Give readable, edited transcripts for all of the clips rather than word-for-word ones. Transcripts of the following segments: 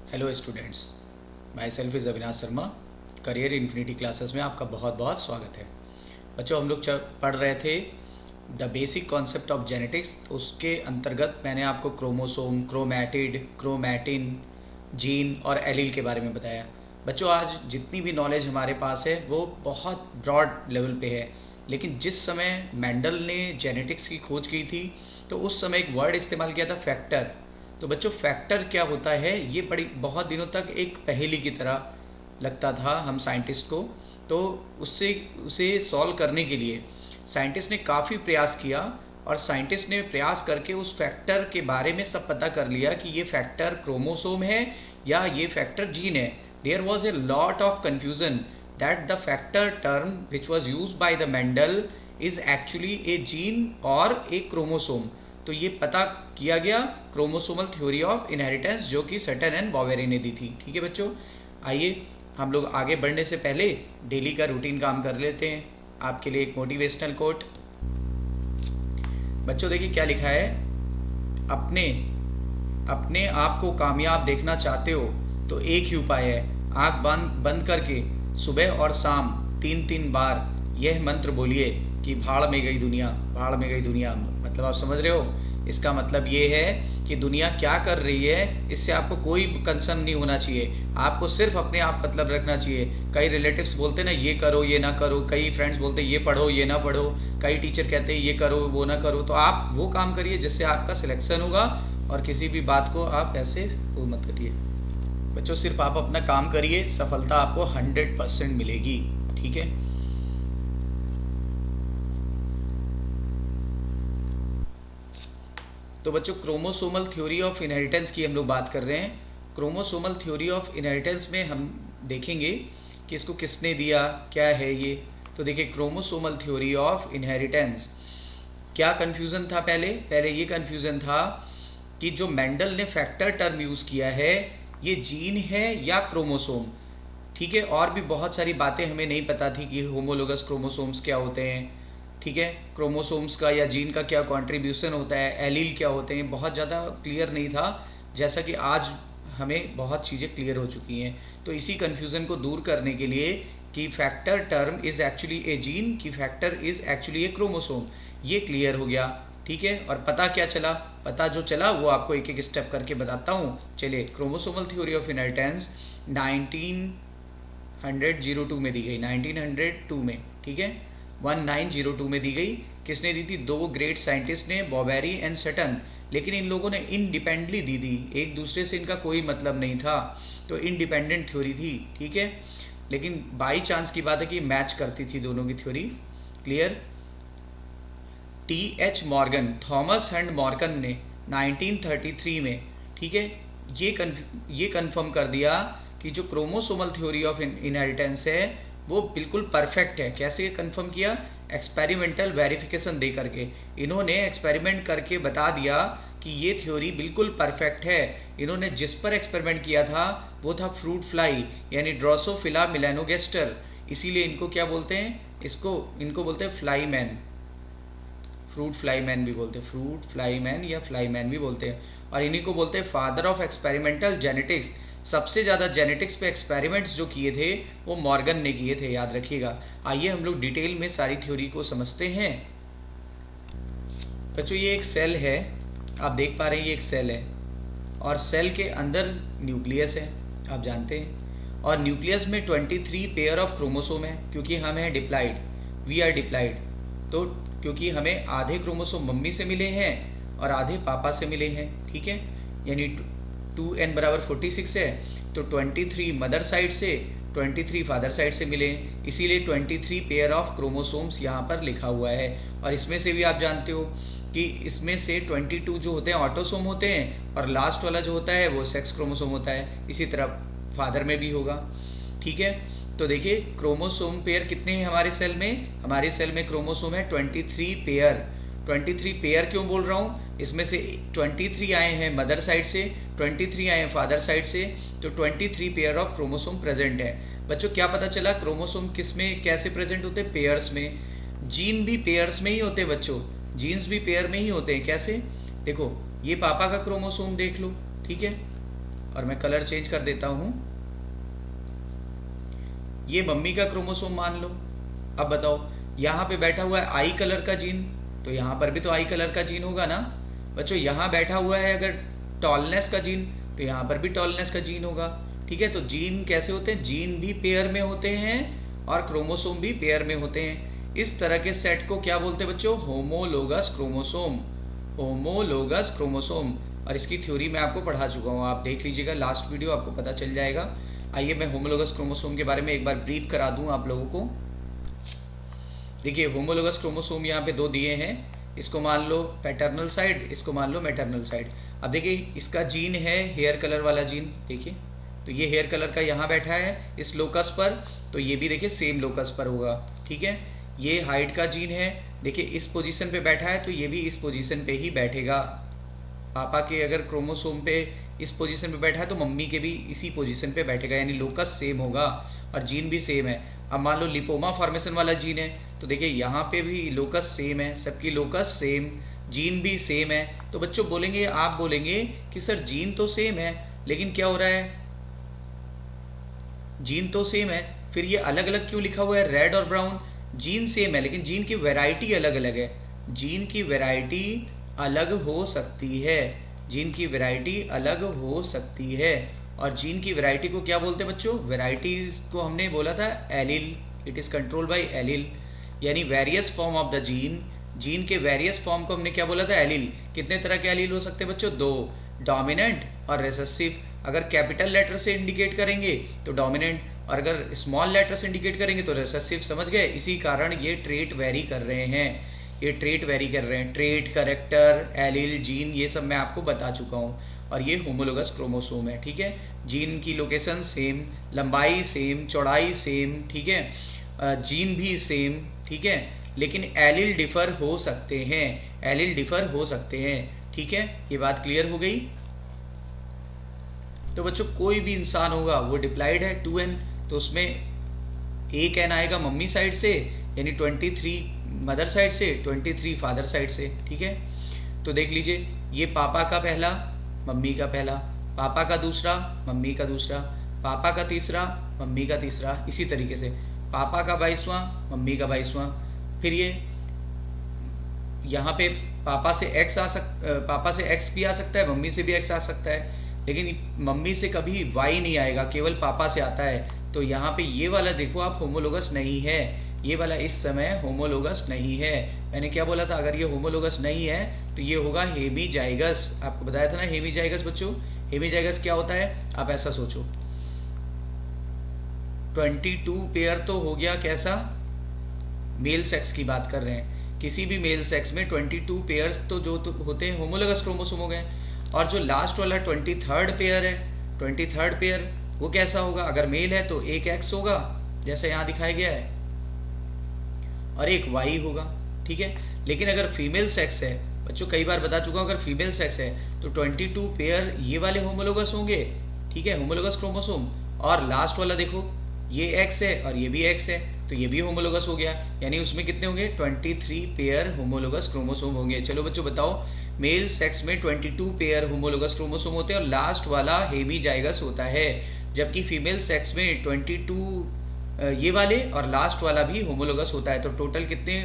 Hello students, my self is Avinash Sharma. Career infinity classes में आपका बहुत बहुत स्वागत है। बच्चों, हम लोग पढ़ रहे थे the basic concept of genetics. उसके अंतर्गत मैंने आपको क्रोमोसोम, क्रोमैटिड, क्रोमैटिन, जीन और एलील के बारे में बताया। बच्चों, आज जितनी भी नॉलेज हमारे पास है वो बहुत ब्रॉड लेवल पे है, लेकिन जिस समय मेंडल ने जेनेटिक्स की खोज की थी तो उस समय एक वर्ड इस्तेमाल किया था, फैक्टर। तो बच्चों, फैक्टर क्या होता है, ये बड़ी बहुत दिनों तक एक पहेली की तरह लगता था हम साइंटिस्ट को। तो उससे उसे सॉल्व करने के लिए साइंटिस्ट ने काफ़ी प्रयास किया, और साइंटिस्ट ने प्रयास करके उस फैक्टर के बारे में सब पता कर लिया कि ये फैक्टर क्रोमोसोम है या ये फैक्टर जीन है। There was a lot of confusion that the factor term which was use by the Mendel is actually a gene और ए क्रोमोसोम। तो ये पता किया गया क्रोमोसोमल थ्योरी ऑफ इनहेरिटेंस, जो कि सटन एंड बॉवेरी ने दी थी। ठीक है बच्चों, आइए हम लोग आगे बढ़ने से पहले डेली का रूटीन काम कर लेते हैं। आपके लिए एक मोटिवेशनल कोट। बच्चों देखिए क्या लिखा है, अपने अपने आप को कामयाब देखना चाहते हो तो एक ही उपाय है, आंख बंद बंद करके सुबह और शाम 3-3 बार यह मंत्र बोलिए कि भाड़ में गई दुनिया, भाड़ में गई दुनिया। मतलब आप समझ रहे हो, इसका मतलब ये है कि दुनिया क्या कर रही है इससे आपको कोई कंसर्न नहीं होना चाहिए। आपको सिर्फ अपने आप मतलब रखना चाहिए। कई रिलेटिव्स बोलते ना ये करो ये ना करो, कई फ्रेंड्स बोलते ये पढ़ो ये ना पढ़ो, कई टीचर कहते हैं ये करो वो ना करो। तो आप वो काम करिए जिससे आपका सिलेक्शन होगा, और किसी भी बात को आप ऐसे वो मत करिए। बच्चों, सिर्फ आप अपना काम करिए, सफलता आपको 100% मिलेगी। ठीक है, तो बच्चों क्रोमोसोमल थ्योरी ऑफ इनहेरिटेंस की हम लोग बात कर रहे हैं। क्रोमोसोमल थ्योरी ऑफ इनहेरिटेंस में हम देखेंगे कि इसको किसने दिया, क्या है ये। तो देखिए, क्रोमोसोमल थ्योरी ऑफ इनहेरिटेंस, क्या कन्फ्यूज़न था पहले ये कन्फ्यूज़न था कि जो मेंडल ने फैक्टर टर्म यूज़ किया है ये जीन है या क्रोमोसोम। ठीक है, और भी बहुत सारी बातें हमें नहीं पता थी कि होमोलोगस क्रोमोसोम्स क्या होते हैं। ठीक है, क्रोमोसोम्स का या जीन का क्या कंट्रीब्यूशन होता है, एलील क्या होते हैं, बहुत ज़्यादा क्लियर नहीं था। जैसा कि आज हमें बहुत चीज़ें क्लियर हो चुकी हैं। तो इसी कन्फ्यूज़न को दूर करने के लिए कि factor term is actually a gene, कि factor is actually a chromosome, ये क्लियर हो गया। ठीक है, और पता क्या चला, पता जो चला वो आपको एक एक स्टेप करके बताता हूँ। चलिए, क्रोमोसोमल थ्योरी ऑफ इनहेरिटेंस 1902 में दी गई, 1902 में। ठीक है, 1902 में दी गई। किसने दी थी? दो ग्रेट साइंटिस्ट ने, बॉवेरी एंड सटन। लेकिन इन लोगों ने इंडिपेंडेंटली दी थी, एक दूसरे से इनका कोई मतलब नहीं था। तो इंडिपेंडेंट थ्योरी थी। ठीक है, लेकिन बाई चांस की बात है कि मैच करती थी दोनों की theory. Clear. T.H. Morgan, Thomas and Morgan ने 1933 में, ठीक है, ये कंफर्म कर दिया कि जो क्रोमोसोमल थ्योरी ऑफ इनहेरिटेंस है वो बिल्कुल परफेक्ट है। कैसे कंफर्म किया? एक्सपेरिमेंटल वेरिफिकेशन दे करके। इन्होंने एक्सपेरिमेंट करके बता दिया कि ये थ्योरी बिल्कुल परफेक्ट है। इन्होंने जिस पर एक्सपेरिमेंट किया था वो था फ्रूट फ्लाई, यानी ड्रोसोफिला मिलेनोगेस्टर। इसीलिए इनको क्या बोलते हैं? इनको बोलते हैं fly man, fruit fly man भी बोलते हैं, फ्रूट फ्लाई मैन या फ्लाई मैन भी बोलते हैं। और इन्हीं को बोलते हैं फादर ऑफ एक्सपेरिमेंटल जेनेटिक्स। सबसे ज़्यादा जेनेटिक्स पे एक्सपेरिमेंट्स जो किए थे वो मॉर्गन ने किए थे, याद रखिएगा। आइए हम लोग डिटेल में सारी थ्योरी को समझते हैं। बच्चों, ये एक सेल है, आप देख पा रहे हैं, ये एक सेल है, और सेल के अंदर न्यूक्लियस है, आप जानते हैं। और न्यूक्लियस में 23 पेयर ऑफ क्रोमोसोम है, क्योंकि हम हैं डिप्लाइड, वी आर डिप्लाइड। तो क्योंकि हमें आधे क्रोमोसोम मम्मी से मिले हैं और आधे पापा से मिले हैं। ठीक है, यानी 2n बराबर 46 है, तो 23 मदर साइड से, 23 फादर साइड से मिले, इसीलिए 23 पेयर ऑफ क्रोमोसोम्स यहाँ पर लिखा हुआ है। और इसमें से भी आप जानते हो कि इसमें से 22 जो होते हैं ऑटोसोम होते हैं, और लास्ट वाला जो होता है वो सेक्स क्रोमोसोम होता है। इसी तरह फादर में भी होगा। ठीक है, तो देखिए क्रोमोसोम पेयर कितने हैं हमारे सेल में? हमारे सेल में क्रोमोसोम है 23 पेयर। 23 पेयर क्यों बोल रहा हूँ? इसमें से 23 आए हैं मदर साइड से, 23 आए हैं फादर साइड से, तो 23 पेयर ऑफ क्रोमोसोम प्रेजेंट है। बच्चों, क्या पता चला क्रोमोसोम किस में कैसे प्रेजेंट होते हैं? पेयर्स में। जीन भी पेयर्स में ही होते हैं बच्चों, जीन्स भी पेयर में ही होते हैं। कैसे? देखो, ये पापा का क्रोमोसोम देख लो, ठीक है, और मैं कलर चेंज कर देता हूँ। ये मम्मी का क्रोमोसोम मान लो। अब बताओ, यहाँ पे बैठा हुआ है आई कलर का जीन, तो यहाँ पर भी तो आई कलर का जीन होगा ना बच्चों। यहाँ बैठा हुआ है अगर टॉलनेस का जीन, तो यहाँ पर भी टॉलनेस का जीन होगा। ठीक है, तो जीन कैसे होते हैं? जीन भी पेयर में होते हैं और क्रोमोसोम भी पेयर में होते हैं। इस तरह के सेट को क्या बोलते हैं बच्चों? Homologous chromosome. Homologous chromosome. और इसकी थ्योरी मैं आपको पढ़ा चुका हूँ, आप देख लीजिएगा लास्ट वीडियो, आपको पता चल जाएगा। आइए मैं होमोलोगस क्रोमोसोम के बारे में एक बार ब्रीफ करा दूं आप लोगों को। देखिए, होमोलोगस क्रोमोसोम यहाँ पे दो दिए हैं, इसको मान लो पैटर्नल साइड, इसको मान लो मैटरनल साइड। अब देखिए, इसका जीन है हेयर कलर वाला जीन, देखिए तो ये हेयर कलर का यहाँ बैठा है इस लोकस पर, तो ये भी देखिए सेम लोकस पर होगा। ठीक है, ये हाइट का जीन है, देखिए इस पोजीशन पे बैठा है, तो ये भी इस पोजीशन पे ही बैठेगा। पापा के अगर क्रोमोसोम पे इस पोजीशन पे बैठा है तो मम्मी के भी इसी पोजीशन पे बैठेगा, यानी लोकस सेम होगा और जीन भी सेम है। अब मान लो लिपोमा फॉर्मेशन वाला जीन है, तो देखिए यहाँ पे भी लोकस सेम है, सबकी लोकस सेम, जीन भी सेम है। तो बच्चों बोलेंगे, आप बोलेंगे कि सर जीन तो सेम है लेकिन क्या हो रहा है? जीन तो सेम है, फिर ये अलग अलग क्यों लिखा हुआ है रेड और ब्राउन? जीन सेम है लेकिन जीन की वैरायटी अलग अलग है। जीन की वैरायटी अलग हो सकती है, जीन की वैरायटी अलग हो सकती है। और जीन की वैरायटी को क्या बोलते हैं बच्चों? वैरायटीज को हमने बोला था allele, it is control by allele, यानी various form of the gene. Gene के वेरियस फॉर्म को हमने क्या बोला था? एलील। कितने तरह के एलील हो सकते हैं बच्चों? दो, डोमिनेंट और रिसेसिव। अगर कैपिटल लेटर से इंडिकेट करेंगे तो डोमिनेंट, और अगर स्मॉल लेटर से इंडिकेट करेंगे तो रिसेसिव। समझ गए? इसी कारण ये ट्रेट वेरी कर रहे हैं, ये ट्रेट वेरी कर रहे हैं। ट्रेट, करेक्टर, एलील, जीन, ये सब मैं आपको बता चुका हूँ। और ये होमोलोगस क्रोमोसोम है। ठीक है, जीन की लोकेशन सेम, लंबाई सेम, चौड़ाई सेम, ठीक है, जीन भी सेम, ठीक है, लेकिन एलील डिफर हो सकते हैं, एलील डिफर हो सकते हैं। ठीक है, ये बात क्लियर हो गई? तो बच्चों कोई भी इंसान होगा वो डिप्लाइड है 2n, तो उसमें एक n आएगा मम्मी साइड से, यानी 23 मदर साइड से, 23 फादर साइड से। ठीक है, तो देख लीजिए, ये पापा का पहला, मम्मी का पहला, पापा का दूसरा, मम्मी का दूसरा, पापा का तीसरा, मम्मी का तीसरा, इसी तरीके से पापा का 22वां, मम्मी का 22वां। फिर ये यहाँ पे पापा से x भी आ सकता है, मम्मी से भी x आ सकता है, लेकिन मम्मी से कभी y नहीं आएगा, केवल पापा से आता है। तो यहाँ पे ये वाला देखो आप होमोलोगस नहीं है, ये वाला इस समय होमोलोगस नहीं है। मैंने क्या बोला था? अगर ये होमोलोगस नहीं है तो ये होगा हेमीजाइगस। आपको बताया था ना हेमीजाइगस बच्चों। हेमीजाइगस क्या होता है? आप ऐसा सोचो, 22 पेयर तो हो गया कैसा? मेल सेक्स की बात कर रहे हैं, किसी भी मेल सेक्स में 22 पेयर्स तो जो तो होते हैं होमोलोगस क्रोमोसोम हो गए। और जो लास्ट वाला 23rd पेयर है, 23rd पेयर वो कैसा होगा? अगर मेल है तो एक एक्स होगा जैसे यहाँ दिखाया गया है, और एक वाई होगा। ठीक है, लेकिन अगर फीमेल सेक्स है बच्चों, कई बार बता चुका हूँ, अगर फीमेल सेक्स है तो 22 पेयर ये वाले होमोलोगस होंगे। ठीक है, होमोलोगस क्रोमोसोम। और लास्ट वाला देखो, ये एक्स है और ये भी एक्स है, तो ये भी होमोलोगस हो गया, यानी उसमें कितने होंगे? 23 पेयर होमोलोगस क्रोमोसोम होंगे। चलो बच्चों बताओ, मेल सेक्स में 22 पेयर होमोलोगस क्रोमोसोम होते हैं और लास्ट वाला हेमीजाइगस होता है, जबकि फीमेल सेक्स में 22 ये वाले और लास्ट वाला भी होमोलोगस होता है। तो टोटल कितने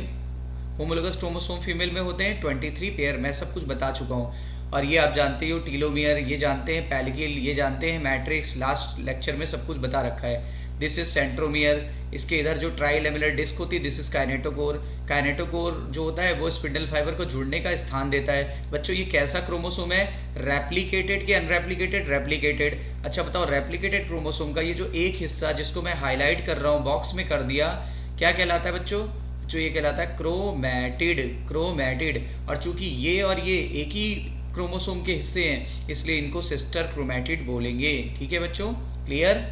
होमोलोगस क्रोमोसोम फीमेल में होते हैं? 23 पेयर। मैं सब कुछ बता चुका हूँ। और ये आप जानते हो टीलोमियर, ये जानते हैं पैलिकिल, ये जानते हैं मैट्रिक्स, लास्ट लेक्चर में सब कुछ बता रखा है। दिस इज सेंट्रोमियर, इसके इधर जो ट्राइलेमुलर डिस्क होती है दिस इज काइनेटोकोर। काइनेटोकोर जो होता है वो स्पिंडल फाइबर को जुड़ने का स्थान देता है। बच्चों ये कैसा क्रोमोसोम है? रेप्लिकेटेड कि अनरेप्लिकेटेड? रेप्लिकेटेड। अच्छा बताओ, रेप्लिकेटेड क्रोमोसोम का ये जो एक हिस्सा जिसको मैं हाईलाइट कर रहा हूँ, बॉक्स में कर दिया, क्या कहलाता है बच्चों? जो ये कहलाता है क्रोमैटिड, क्रोमैटिड। और चूंकि ये और ये एक ही क्रोमोसोम के हिस्से हैं इसलिए इनको सिस्टर क्रोमैटिड बोलेंगे। ठीक है बच्चों, क्लियर?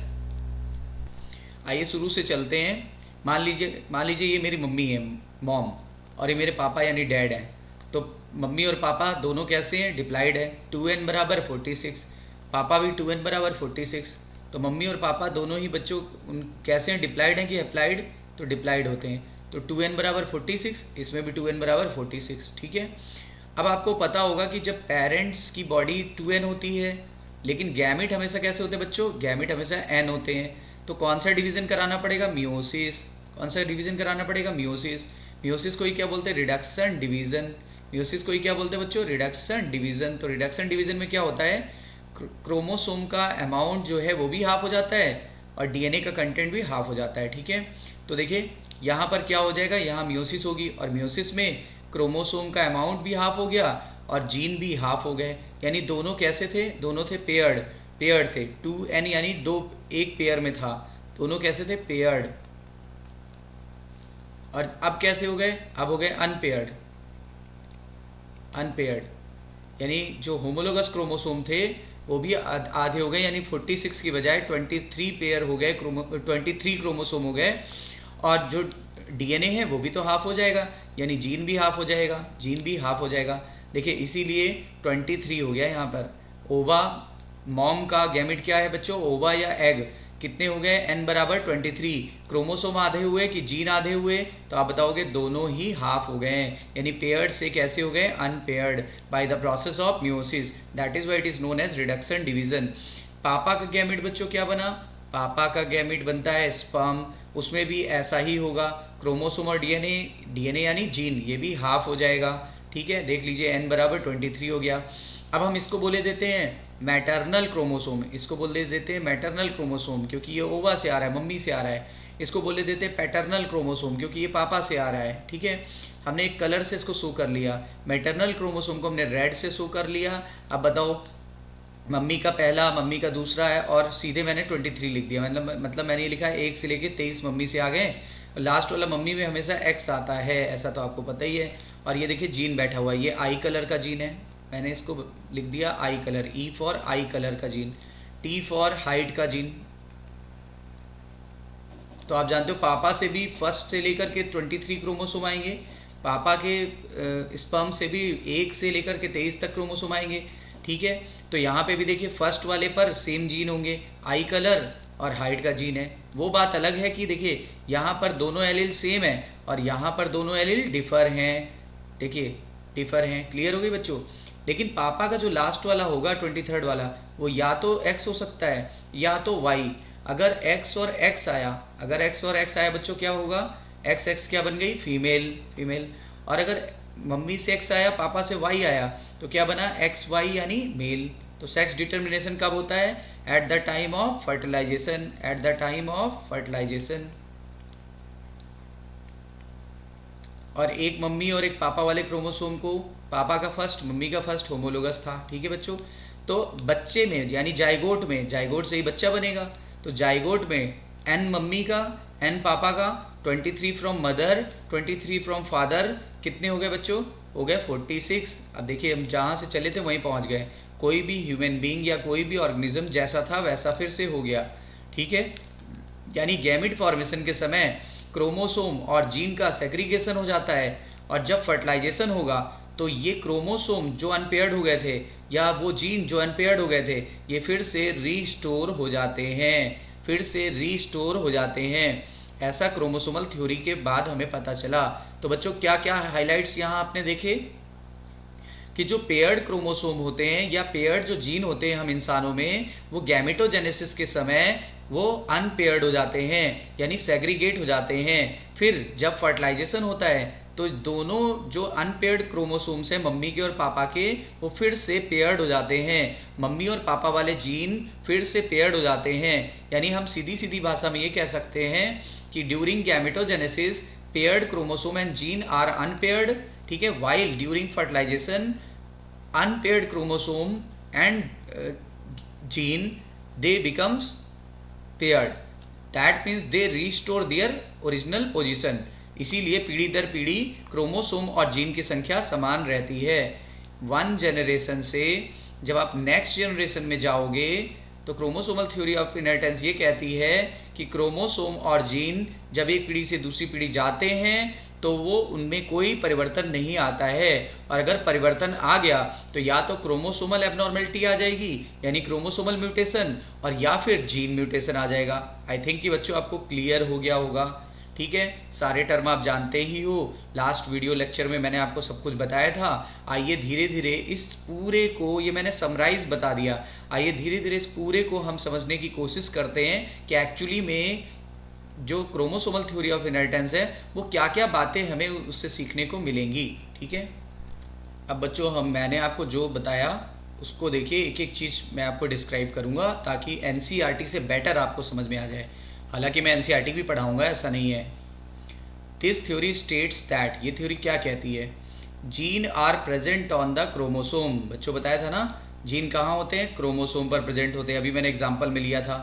आइए शुरू से चलते हैं। मान लीजिए ये मेरी मम्मी है, मॉम, और ये मेरे पापा यानी डैड है। तो मम्मी और पापा दोनों कैसे हैं? डिप्लाइड है। 2n बराबर 46, पापा भी 2n बराबर 46। तो मम्मी और पापा दोनों ही बच्चों कैसे हैं? डिप्लाइड हैं कि हैप्लाइड? तो डिप्लाइड होते हैं। तो 2n बराबर 46, इसमें भी 2n बराबर 46। ठीक है, अब आपको पता होगा कि जब पेरेंट्स की बॉडी 2n होती है लेकिन गैमिट हमेशा कैसे होते हैं बच्चों, गैमिट हमेशा एन होते हैं। तो कौन सा डिवीजन कराना पड़ेगा, मियोसिस। कौन सा डिवीजन कराना पड़ेगा, मियोसिस। मियोसिस को ही क्या बोलते हैं, रिडक्शन डिवीजन। मियोसिस को ही क्या बोलते हैं बच्चों, रिडक्शन डिवीजन। तो रिडक्शन डिवीजन में क्या होता है, क्रोमोसोम का अमाउंट जो है वो भी हाफ हो जाता है और डीएनए का कंटेंट भी हाफ हो जाता है, ठीक है। तो देखिए यहाँ पर क्या हो जाएगा, यहाँ मियोसिस होगी और मियोसिस में क्रोमोसोम का अमाउंट भी हाफ हो गया और जीन भी हाफ हो गए। यानी दोनों कैसे थे, दोनों थे पेयर्ड थे, 2n यानी दो एक पेयर में था, दोनों कैसे थे, पेयर्ड। और अब कैसे हो गए, अब हो गए अनपेयर्ड। यानी जो होमोलोगस क्रोमोसोम थे वो भी आधे हो गए, यानी 46 की बजाय 23 पेयर हो गए, 23 क्रोमोसोम हो गए। और जो डीएनए है वो भी तो हाफ हो जाएगा, यानी जीन भी हाफ हो जाएगा, देखिए इसीलिए 23 हो गया यहाँ पर। ओवा मॉम का गैमेट क्या है बच्चों, ओवा या एग, कितने हो गए, n बराबर 23। क्रोमोसोम आधे हुए कि जीन आधे हुए, तो आप बताओगे दोनों ही हाफ हो गए, यानी पेयर्ड से कैसे हो गए, unpaired by the process of meiosis. That is why it is known as reduction division. पापा का गैमेट बच्चों क्या बना, पापा का गैमेट बनता है स्पर्म, उसमें भी ऐसा ही होगा, क्रोमोसोम और डीएनए यानी जीन ये भी हाफ हो जाएगा, ठीक है। देख लीजिए n बराबर 23 हो गया। अब हम इसको बोले देते हैं मैटरनल क्रोमोसोम, इसको बोले देते हैं मैटरनल क्रोमोसोम क्योंकि ये ओवा से आ रहा है, मम्मी से आ रहा है। इसको बोले देते हैं पैटर्नल क्रोमोसोम क्योंकि ये पापा से आ रहा है, ठीक है। हमने एक कलर से इसको शो कर लिया, मैटरनल क्रोमोसोम को हमने रेड से शो कर लिया। अब बताओ मम्मी का पहला, मम्मी का दूसरा है और सीधे मैंने 23 लिख दिया, मतलब मैंने ये लिखा है 1 से लेके 23 मम्मी से आ गए, लास्ट वाला मम्मी में हमेशा x आता है, ऐसा तो आपको पता ही है। और ये देखिए जीन बैठा हुआ है, ये आई कलर का जीन है, मैंने इसको लिख दिया आई colour, E for I colour का जीन, टी फॉर हाइट का जीन। तो आप जानते हो पापा से भी फर्स्ट से लेकर के 23 क्रोमोसोम आएंगे, पापा के स्पर्म से भी 1 से लेकर के 23 तक क्रोमोसोम आएंगे, ठीक है। तो यहाँ पे भी देखिए फर्स्ट वाले पर सेम जीन होंगे, आई कलर और हाइट का जीन है। वो बात अलग है कि देखिए यहाँ पर दोनों एलील सेम है और यहाँ पर दोनों एलील डिफर हैं, देखिए डिफर हैं, क्लियर हो गई बच्चों। लेकिन पापा का जो लास्ट वाला होगा 23rd वाला, वो या तो x हो सकता है या तो y। अगर x और x आया, अगर x और x आया बच्चों क्या होगा, x क्या बन गई, फीमेल। और अगर मम्मी से x आया, पापा से y आया, तो क्या बना, XY यानी मेल। तो सेक्स डिटर्मिनेशन कब होता है, at the time of fertilisation. और एक मम्मी और एक पापा वाले क्रोमोसोम को, पापा का फर्स्ट मम्मी का फर्स्ट होमोलोगस था, ठीक है बच्चों। तो बच्चे में यानी जाइगोट में, जाइगोट से ही बच्चा बनेगा, तो जाइगोट में n मम्मी का n पापा का, 23 फ्रॉम मदर 23 फ्रॉम फादर, कितने हो गए बच्चों, हो गए 46। अब देखिए हम जहाँ से चले थे वहीं पहुँच गए, कोई भी ह्यूमन बीइंग या कोई भी ऑर्गेनिज्म जैसा था वैसा फिर से हो गया, ठीक है। यानी गैमेट फॉर्मेशन के समय क्रोमोसोम और जीन का सेग्रीगेशन हो जाता है और जब फर्टिलाइजेशन होगा तो ये क्रोमोसोम जो अनपेयर्ड हो गए थे या वो जीन जो अनपेयर्ड हो गए थे ये फिर से रीस्टोर हो जाते हैं, ऐसा क्रोमोसोमल थ्योरी के बाद हमें पता चला। तो बच्चों क्या क्या हाइलाइट्स यहाँ आपने देखे कि जो पेयर्ड क्रोमोसोम होते हैं या पेयर्ड जो जीन होते हैं हम इंसानों में, वो गैमेटोजेनेसिस के समय वो अनपेयर्ड हो जाते हैं यानी सेग्रीगेट हो जाते हैं। फिर जब फर्टिलाइजेशन होता है तो दोनों जो अनपेयर्ड क्रोमोसोम्स हैं मम्मी के और पापा के, वो फिर से पेयर्ड हो जाते हैं, मम्मी और पापा वाले जीन फिर से पेयर्ड हो जाते हैं। यानी हम सीधी सीधी भाषा में ये कह सकते हैं कि during gametogenesis paired chromosome and gene are unpaired, ठीक है, while during fertilisation unpaired chromosome and gene they becomes paired, that means they restore their original position। इसीलिए पीढ़ी दर पीढ़ी क्रोमोसोम और जीन की संख्या समान रहती है। वन जनरेशन से जब आप नेक्स्ट जनरेशन में जाओगे तो क्रोमोसोमल थ्योरी ऑफ इनहेरिटेंस ये कहती है कि क्रोमोसोम और जीन जब एक पीढ़ी से दूसरी पीढ़ी जाते हैं तो वो उनमें कोई परिवर्तन नहीं आता है, और अगर परिवर्तन आ गया तो या तो क्रोमोसोमल एबनॉर्मेलिटी आ जाएगी यानी क्रोमोसोमल म्यूटेशन, और या फिर जीन म्यूटेशन आ जाएगा। आई थिंक कि बच्चों आपको क्लियर हो गया होगा, ठीक है, सारे टर्म आप जानते ही हो, लास्ट वीडियो लेक्चर में मैंने आपको सब कुछ बताया था। आइए धीरे धीरे इस पूरे को, ये मैंने समराइज बता दिया, आइए धीरे धीरे इस पूरे को हम समझने की कोशिश करते हैं कि एक्चुअली में जो क्रोमोसोमल थ्योरी ऑफ इनहेरिटेंस है वो क्या क्या बातें हमें उससे सीखने को मिलेंगी। ठीक है, अब बच्चों मैंने आपको जो बताया उसको देखिए, एक एक चीज़ मैं आपको डिस्क्राइब करूँगा ताकि एनसीईआरटी से बेटर आपको समझ में आ जाए। हालांकि मैं एनसीईआरटी भी पढ़ाऊँगा, ऐसा नहीं है। दिस थ्योरी स्टेट्स दैट, ये थ्योरी क्या कहती है, gene are present on the chromosome. बच्चों बताया था ना, जीन कहाँ होते हैं, क्रोमोसोम पर प्रेजेंट होते हैं। अभी मैंने एग्जाम्पल में लिया था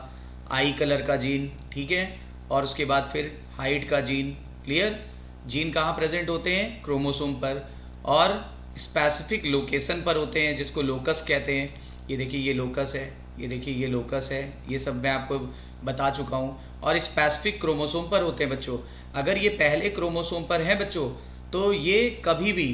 आई कलर का जीन, ठीक है, और उसके बाद फिर हाइट का जीन। क्लियर, जीन कहाँ प्रेजेंट होते हैं, क्रोमोसोम पर, और स्पेसिफिक लोकेशन पर होते हैं जिसको लोकस कहते हैं। ये देखिए ये लोकस है, ये देखिए ये लोकस है, ये सब मैं आपको बता चुका हूँ। और स्पेसिफिक क्रोमोसोम पर होते हैं बच्चों। अगर ये पहले क्रोमोसोम पर है बच्चों तो ये कभी भी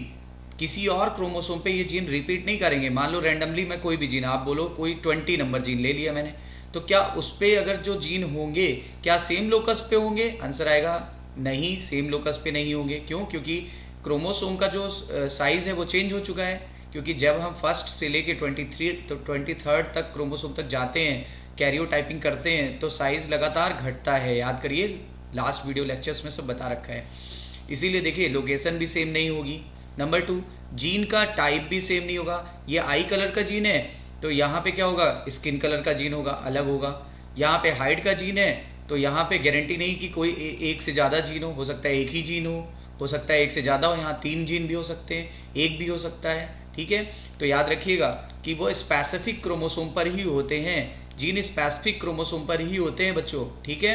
किसी और क्रोमोसोम पे ये जीन रिपीट नहीं करेंगे। मान लो रैंडमली मैं कोई भी जीन, आप बोलो कोई 20 नंबर जीन ले लिया मैंने, तो क्या उस पर अगर जो जीन होंगे क्या सेम लोकस पे होंगे, आंसर आएगा नहीं, सेम लोकस पे नहीं होंगे। क्यों, क्योंकि क्रोमोसोम का जो साइज़ है वो चेंज हो चुका है। क्योंकि जब हम फर्स्ट से लेके 23rd तक क्रोमोसोम तक जाते हैं, कैरियोटाइपिंग करते हैं, तो साइज़ लगातार घटता है। याद करिए, लास्ट वीडियो लेक्चर्स में सब बता रखा है। इसीलिए देखिए लोकेशन भी सेम नहीं होगी। नंबर 2, जीन का टाइप भी सेम नहीं होगा। ये आई कलर का जीन है तो यहाँ पे क्या होगा, स्किन कलर का जीन होगा, अलग होगा। यहाँ पे हाइट का जीन है तो यहाँ पे गारंटी नहीं कि कोई एक से ज़्यादा जीन हो सकता है एक ही जीन हो सकता है एक से ज़्यादा हो, यहाँ 3 जीन भी हो सकते हैं, एक भी हो सकता है। ठीक है, तो याद रखिएगा कि वो स्पेसिफिक क्रोमोसोम पर ही होते हैं, जीन स्पेसिफिक क्रोमोसोम पर ही होते हैं बच्चों। ठीक है,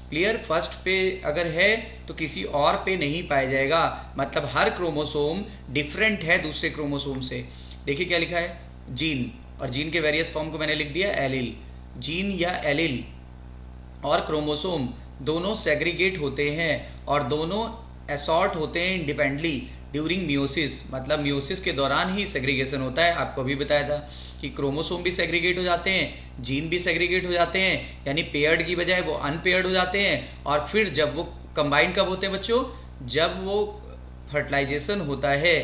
क्लियर, फर्स्ट पे अगर है तो किसी और पे नहीं पाया जाएगा, मतलब हर क्रोमोसोम डिफरेंट है दूसरे क्रोमोसोम से। देखिए क्या लिखा है, जीन, और जीन के वेरियस फॉर्म को मैंने लिख दिया एलील। जीन या एलील और क्रोमोसोम दोनों सेग्रीगेट होते हैं और दोनों असॉर्ट होते हैं इंडिपेंडेंटली ड्यूरिंग मियोसिस, मतलब मियोसिस के दौरान ही सेग्रीगेशन होता है। आपको अभी बताया था कि क्रोमोसोम भी सेग्रीगेट हो जाते हैं, जीन भी सेग्रीगेट हो जाते हैं, यानी पेयर्ड की बजाय वो अनपेयर्ड हो जाते हैं। और फिर जब वो कंबाइन कब होते हैं बच्चों, जब वो फर्टिलाइजेशन होता है,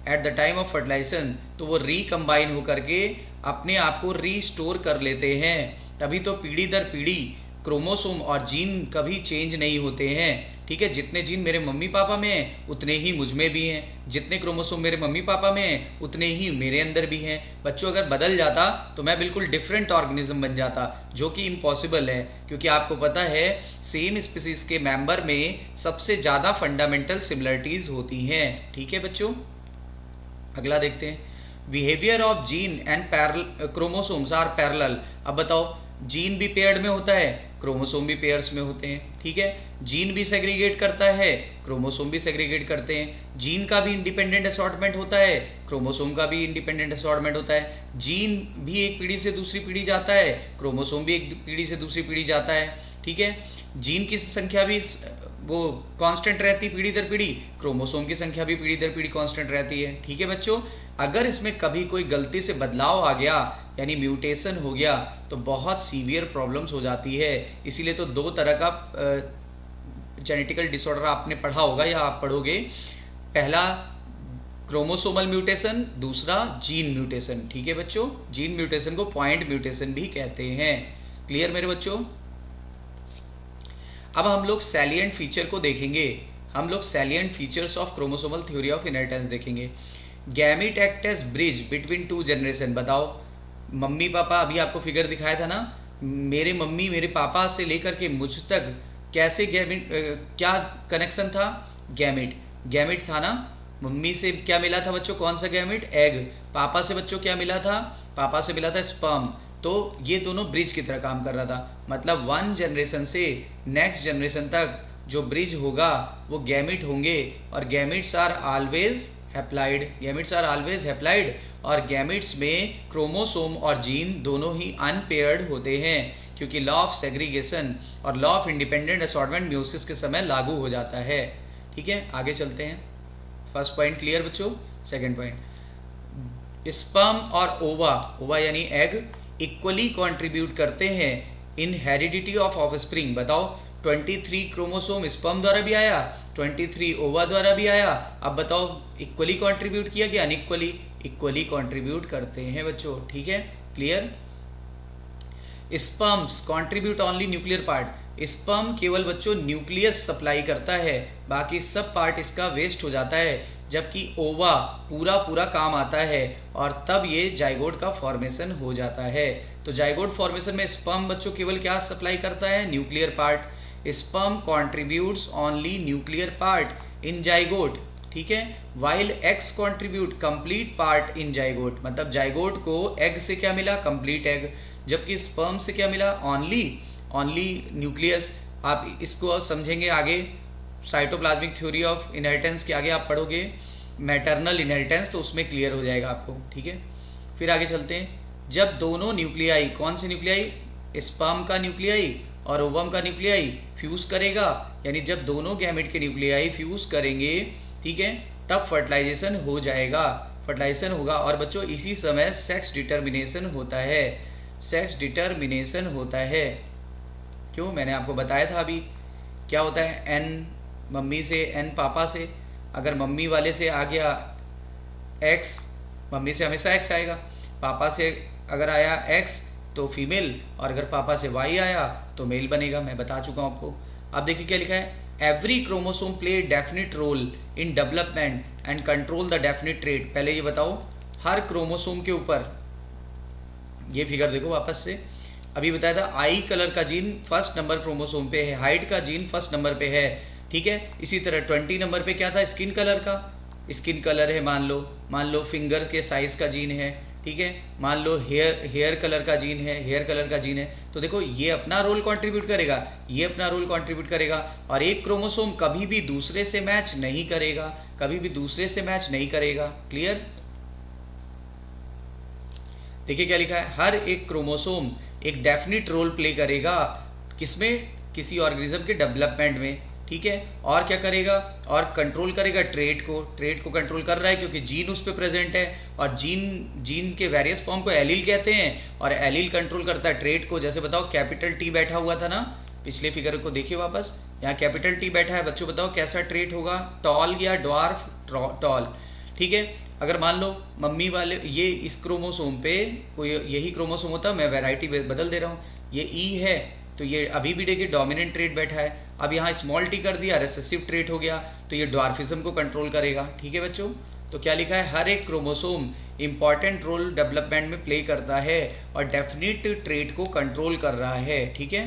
at the time of fertilisation, तो वो रिकम्बाइन होकर के अपने आप को रीस्टोर कर लेते हैं। तभी तो पीढ़ी दर पीढ़ी क्रोमोसोम और जीन कभी चेंज नहीं होते हैं। ठीक है, जितने जीन मेरे मम्मी पापा में हैं उतने ही मुझ में भी हैं, जितने क्रोमोसोम मेरे मम्मी पापा में हैं उतने ही मेरे अंदर भी हैं। बच्चों अगर बदल जाता तो मैं बिल्कुल डिफरेंट ऑर्गेनिज्म बन जाता, जो कि इम्पॉसिबल है, क्योंकि आपको पता है सेम स्पीसीज के मेंबर में सबसे ज़्यादा फंडामेंटल सिमिलरिटीज़ होती हैं। ठीक है बच्चों, अगला देखते हैं, behaviour of gene and chromosomes are parallel. अब बताओ, जीन भी पेयर्ड में होता है, क्रोमोसोम भी पेयर्स में होते हैं। ठीक है, जीन भी सेग्रीगेट करता है, क्रोमोसोम भी सेग्रीगेट करते हैं। जीन का भी इंडिपेंडेंट असॉर्टमेंट होता है, क्रोमोसोम का भी इंडिपेंडेंट असॉर्टमेंट होता है। जीन भी एक पीढ़ी से दूसरी पीढ़ी जाता है, क्रोमोसोम भी एक पीढ़ी से दूसरी पीढ़ी जाता है। ठीक है, जीन की संख्या भी वो कांस्टेंट रहती है पीढ़ी दर पीढ़ी, क्रोमोसोम की संख्या भी पीढ़ी दर पीढ़ी कांस्टेंट रहती है। ठीक है बच्चों, अगर इसमें कभी कोई गलती से बदलाव आ गया, यानी म्यूटेशन हो गया, तो बहुत सीवियर प्रॉब्लम्स हो जाती है। इसीलिए तो 2 तरह का जेनेटिकल डिसऑर्डर आपने पढ़ा होगा या आप पढ़ोगे, पहला क्रोमोसोमल म्यूटेशन, दूसरा जीन म्यूटेशन। ठीक है बच्चों, जीन म्यूटेशन को पॉइंट म्यूटेशन भी कहते हैं। क्लियर मेरे बच्चों, अब हम लोग सैलिएंट फीचर को देखेंगे, हम लोग salient features of chromosomal theory of inheritance देखेंगे। Gamete act as bridge between 2 generation. बताओ, मम्मी पापा, अभी आपको फिगर दिखाया था ना, मेरे मम्मी मेरे पापा से लेकर के मुझ तक कैसे गैमीट, क्या कनेक्शन था, गैमीट, गैमीट था ना। मम्मी से क्या मिला था बच्चों, कौन सा गैमीट, एग। पापा से बच्चों क्या मिला था, पापा से मिला था स्पर्म। तो ये दोनों ब्रिज की तरह काम कर रहा था, मतलब 1 जनरेशन से नेक्स्ट जनरेशन तक जो ब्रिज होगा वो गैमीट होंगे, और gametes are always haploid, gametes are always haploid. और गैमीट्स में क्रोमोसोम और जीन दोनों ही अनपेयर्ड होते हैं, क्योंकि लॉ ऑफ सेग्रीगेशन और law of independent assortment meiosis के समय लागू हो जाता है। ठीक है, आगे चलते हैं। फर्स्ट पॉइंट क्लियर बच्चों। सेकंड पॉइंट, स्पर्म और ओवा, ओवा यानी एग, इक्वली कंट्रीब्यूट करते हैं इन हेरिडिटी ऑफ ऑफस्प्रिंग। बताओ, 23 क्रोमोसोम स्पर्म द्वारा भी आया, 23 ओवा द्वारा भी आया। अब बताओ इक्वली कंट्रीब्यूट किया कि अनइक्वली? इक्वली कंट्रीब्यूट करते हैं बच्चों, ठीक है, clear. Sperms contribute only nuclear part, sperm केवल बच्चों न्यूक्लियस सप्लाई करता है, बाकी सब पार्ट इसका वेस्ट हो जाता है, जबकि ओवा पूरा पूरा काम आता है और तब ये जाइगोट का फॉर्मेशन हो जाता है। तो जाइगोट फॉर्मेशन में स्पर्म बच्चों केवल क्या सप्लाई करता है? Nuclear part. Sperm contributes only nuclear part in zygote, ठीक है, while eggs contribute complete part in zygote. मतलब जाइगोट को एग से क्या मिला? कंप्लीट एग, जबकि स्पर्म से क्या मिला? Only nucleus. आप इसको समझेंगे आगे साइटोप्लाज्मिक थ्योरी ऑफ इनहेरिटेंस के आगे आप पढ़ोगे मैटरनल इनहेरिटेंस, तो उसमें क्लियर हो जाएगा आपको, ठीक है। फिर आगे चलते हैं। जब दोनों न्यूक्लियाई, कौन से न्यूक्लियाई? स्पर्म का न्यूक्लियाई और ओवम का न्यूक्लियाई फ्यूज करेगा, यानी जब दोनों गैमेट के न्यूक्लियाई फ्यूज करेंगे, ठीक है, तब फर्टिलाइजेशन हो जाएगा, फर्टिलाइजेशन होगा। और बच्चों इसी समय सेक्स डिटर्मिनेशन होता है, सेक्स डिटर्मिनेशन होता है। क्यों? मैंने आपको बताया था अभी, क्या होता है? एन मम्मी से, एन पापा से। अगर मम्मी वाले से आ गया एक्स, मम्मी से हमेशा एक्स आएगा, पापा से अगर आया एक्स तो फीमेल, और अगर पापा से वाई आया तो मेल बनेगा। मैं बता चुका हूँ आपको। अब देखिए क्या लिखा है, every chromosome play definite role in development and control the definite trait. पहले ये बताओ, हर क्रोमोसोम के ऊपर, ये फिगर देखो वापस से, अभी बताया था आई कलर का जीन फर्स्ट नंबर क्रोमोसोम पे है, हाइट का जीन फर्स्ट नंबर पे है, ठीक है। इसी तरह 20 नंबर पे क्या था? स्किन कलर का, स्किन कलर है, मान लो फिंगर के साइज का जीन है, ठीक है, मान लो हेयर कलर का जीन है, हेयर कलर का जीन है। तो देखो ये अपना रोल कंट्रीब्यूट करेगा, ये अपना रोल कंट्रीब्यूट करेगा, और एक क्रोमोसोम कभी भी दूसरे से मैच नहीं करेगा, कभी भी दूसरे से मैच नहीं करेगा। क्लियर? देखिए क्या लिखा है, हर एक क्रोमोसोम एक डेफिनेट रोल प्ले करेगा, किसमें? किसी ऑर्गेनिज्म के डेवलपमेंट में, ठीक है। और क्या करेगा? और कंट्रोल करेगा ट्रेट को कंट्रोल कर रहा है, क्योंकि जीन उस पर प्रेजेंट है, और जीन के वेरियस फॉर्म को एलील कहते हैं, और एलील कंट्रोल करता है ट्रेट को। जैसे बताओ कैपिटल टी बैठा हुआ था ना, पिछले फिगर को देखिए वापस, यहाँ कैपिटल टी बैठा है, बच्चों बताओ कैसा ट्रेट होगा? टॉल या ड्वार्फ? टॉल, ठीक है। अगर मान लो मम्मी वाले, ये इस क्रोमोसोम पे कोई यही क्रोमोसोम होता, मैं वैरायटी बदल दे रहा हूँ, ये ई है, तो ये अभी भी देखिए डोमिनेंट ट्रेट बैठा है। अब यहाँ स्मॉल टी कर दिया, रिसेसिव ट्रेट हो गया, तो ये ड्वार्फिज्म को कंट्रोल करेगा, ठीक है बच्चों। तो क्या लिखा है, हर एक क्रोमोसोम इंपॉर्टेंट रोल डेवलपमेंट में प्ले करता है और डेफिनेट ट्रेट को कंट्रोल कर रहा है, ठीक है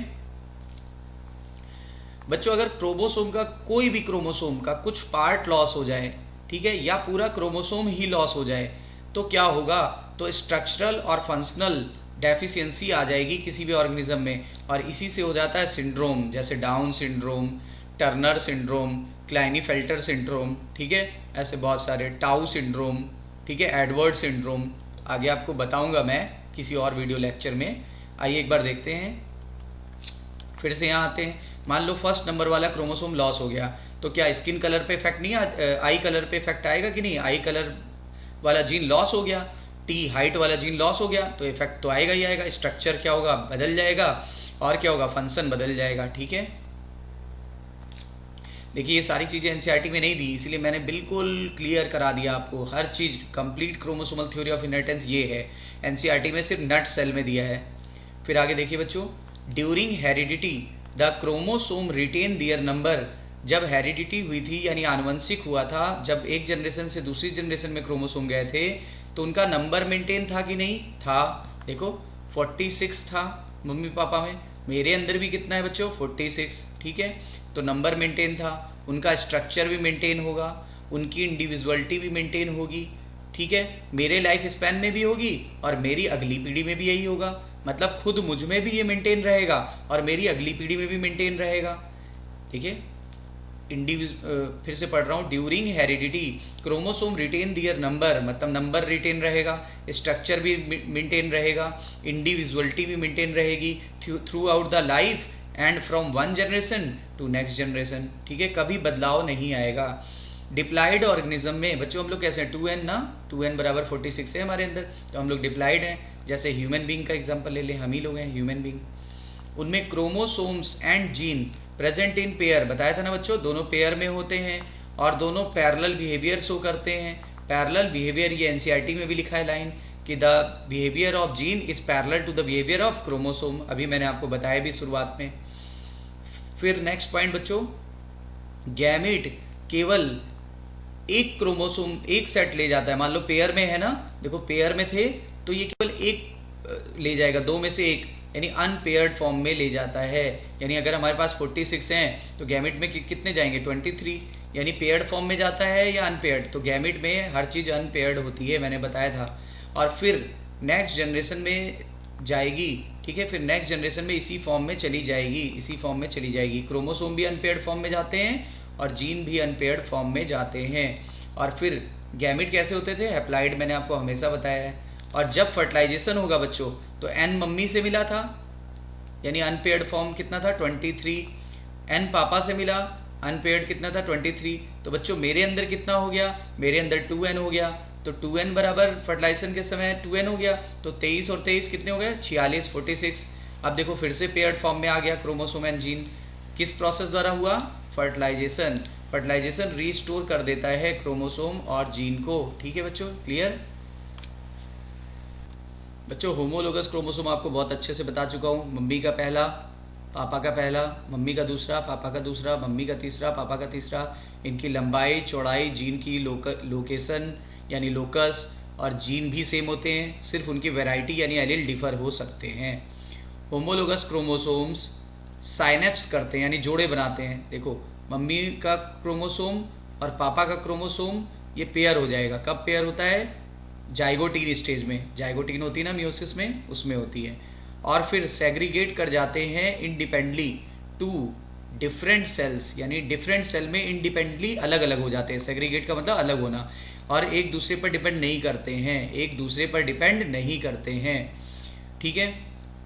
बच्चों। अगर क्रोमोसोम का, कोई भी क्रोमोसोम का कुछ पार्ट लॉस हो जाए, ठीक है, या पूरा क्रोमोसोम ही लॉस हो जाए, तो क्या होगा? तो स्ट्रक्चरल और फंक्शनल डेफिशिएंसी आ जाएगी किसी भी ऑर्गेनिज्म में, और इसी से हो जाता है सिंड्रोम, जैसे Down syndrome, Turner syndrome, Klinefelter syndrome, ठीक है, ऐसे बहुत सारे, टाउ सिंड्रोम, ठीक है, एडवर्ड सिंड्रोम, आगे आपको बताऊंगा मैं किसी और वीडियो लेक्चर में। आइए एक बार देखते हैं, फिर से यहाँ आते हैं। मान लो फर्स्ट नंबर वाला क्रोमोसोम लॉस हो गया, तो क्या स्किन कलर पे इफेक्ट नहीं आई कलर पे इफेक्ट आएगा कि नहीं? आई कलर वाला जीन लॉस हो गया, टी हाइट वाला जीन लॉस हो गया, तो इफेक्ट तो आएगा ही आएगा। स्ट्रक्चर क्या होगा? बदल जाएगा, और क्या होगा? फंक्शन बदल जाएगा, ठीक है। देखिए ये सारी चीज़ें एनसीईआरटी में नहीं दी, इसलिए मैंने बिल्कुल क्लियर करा दिया आपको, हर चीज़ complete chromosomal theory of inheritance ये है, एनसीईआरटी में सिर्फ नट सेल में दिया है। फिर आगे देखिए बच्चों, during heredity the chromosome retain their number. जब हेरिडिटी हुई थी यानी आनुवंशिक हुआ था, जब एक जनरेशन से दूसरी जनरेशन में क्रोमोसोम गए थे, तो उनका नंबर मेंटेन था कि नहीं था? देखो 46 था मम्मी पापा में, मेरे अंदर भी कितना है बच्चों? 46, ठीक है। तो नंबर मेंटेन था, उनका स्ट्रक्चर भी मेंटेन होगा, उनकी इंडिविजुअलिटी भी मेंटेन होगी, ठीक है, मेरे लाइफ स्पैन में भी होगी और मेरी अगली पीढ़ी में भी यही होगा। मतलब खुद मुझ में भी ये मेंटेन रहेगा और मेरी अगली पीढ़ी में भी मेंटेन रहेगा, ठीक है। फिर से पढ़ रहा हूँ, during heredity chromosome retain their number, मतलब नंबर रिटेन रहेगा, स्ट्रक्चर भी मेंटेन रहेगा, इंडिविजुअलिटी भी मेंटेन रहेगी throughout the life and from one generation to next generation, ठीक है, कभी बदलाव नहीं आएगा। डिप्लाइड ऑर्गेनिज्म में बच्चों हम लोग कैसे हैं? 2n ना, 2n बराबर 46 है हमारे अंदर, तो हम लोग डिप्लाइड हैं। जैसे ह्यूमन बींग का एग्जांपल ले लें, हम ही लोग हैं ह्यूमन बींग। उनमें chromosomes and gene present in pair बताया था ना बच्चों, दोनों पेयर में होते हैं और दोनों पैरेलल बिहेवियर शो करते हैं। पैरेलल बिहेवियर ये एनसीईआरटी में भी लिखा है लाइन कि the behaviour of gene is parallel to the behaviour of chromosome, अभी मैंने आपको बताया भी शुरुआत में। फिर नेक्स्ट पॉइंट बच्चों, गैमेट केवल एक क्रोमोसोम एक सेट ले जाता है। मान लो पेयर में है ना, देखो पेयर में थे तो ये केवल एक ले जाएगा, दो में से एक, यानी अनपेयर्ड फॉर्म में ले जाता है। यानी अगर हमारे पास 46 हैं तो गैमेट में कितने जाएंगे 23, यानी पेयर्ड फॉर्म में जाता है या अनपेयर्ड, तो गैमेट में हर चीज़ अनपेयर्ड होती है, मैंने बताया था। और फिर नेक्स्ट जनरेशन में जाएगी, ठीक है, फिर नेक्स्ट जनरेशन में इसी फॉर्म में चली जाएगी, इसी फॉर्म में चली जाएगी। क्रोमोसोम भी अनपेयर्ड फॉर्म में जाते हैं और जीन भी अनपेयर्ड फॉर्म में जाते हैं। और फिर गैमेट कैसे होते थे, हैप्लाइड, मैंने आपको हमेशा बताया है। और जब फर्टिलाइजेशन होगा बच्चों तो एन मम्मी से मिला था, यानी अनपेयर्ड फॉर्म कितना था 23, एन पापा से मिला, अनपेयर्ड कितना था 23, तो बच्चों मेरे अंदर कितना हो गया, मेरे अंदर 2n हो गया, तो 2n बराबर फर्टिलाइजेशन के समय 2n हो गया, तो 23 और 23 कितने हो गए 46, 46। अब देखो फिर से पेयर्ड फॉर्म में आ गया क्रोमोसोम एंड जीन, किस प्रोसेस द्वारा हुआ, फर्टिलाइजेशन। फर्टिलाइजेशन रीस्टोर कर देता है क्रोमोसोम और जीन को, ठीक है बच्चों, क्लियर। बच्चों होमोलोगस क्रोमोसोम आपको बहुत अच्छे से बता चुका हूँ, मम्मी का पहला, पापा का पहला, मम्मी का दूसरा, पापा का दूसरा, मम्मी का तीसरा, पापा का तीसरा, इनकी लंबाई चौड़ाई, जीन की लोकेशन यानी लोकस और जीन भी सेम होते हैं, सिर्फ उनकी वैरायटी यानी एलील डिफर हो सकते हैं। होमोलोगस क्रोमोसोम्स साइनेप्स करते हैं यानी जोड़े बनाते हैं। देखो मम्मी का क्रोमोसोम और पापा का क्रोमोसोम ये पेयर हो जाएगा, कब पेयर होता है, जाइगोटीन स्टेज में, जाइगोटीन होती है ना मियोसिस में, उसमें होती है। और फिर सेग्रीगेट कर जाते हैं इंडिपेंडेंटली टू डिफरेंट सेल्स, यानी डिफरेंट सेल में इंडिपेंडेंटली अलग अलग हो जाते हैं। सेग्रीगेट का मतलब अलग होना, और एक दूसरे पर डिपेंड नहीं करते हैं, एक दूसरे पर डिपेंड नहीं करते हैं, ठीक है।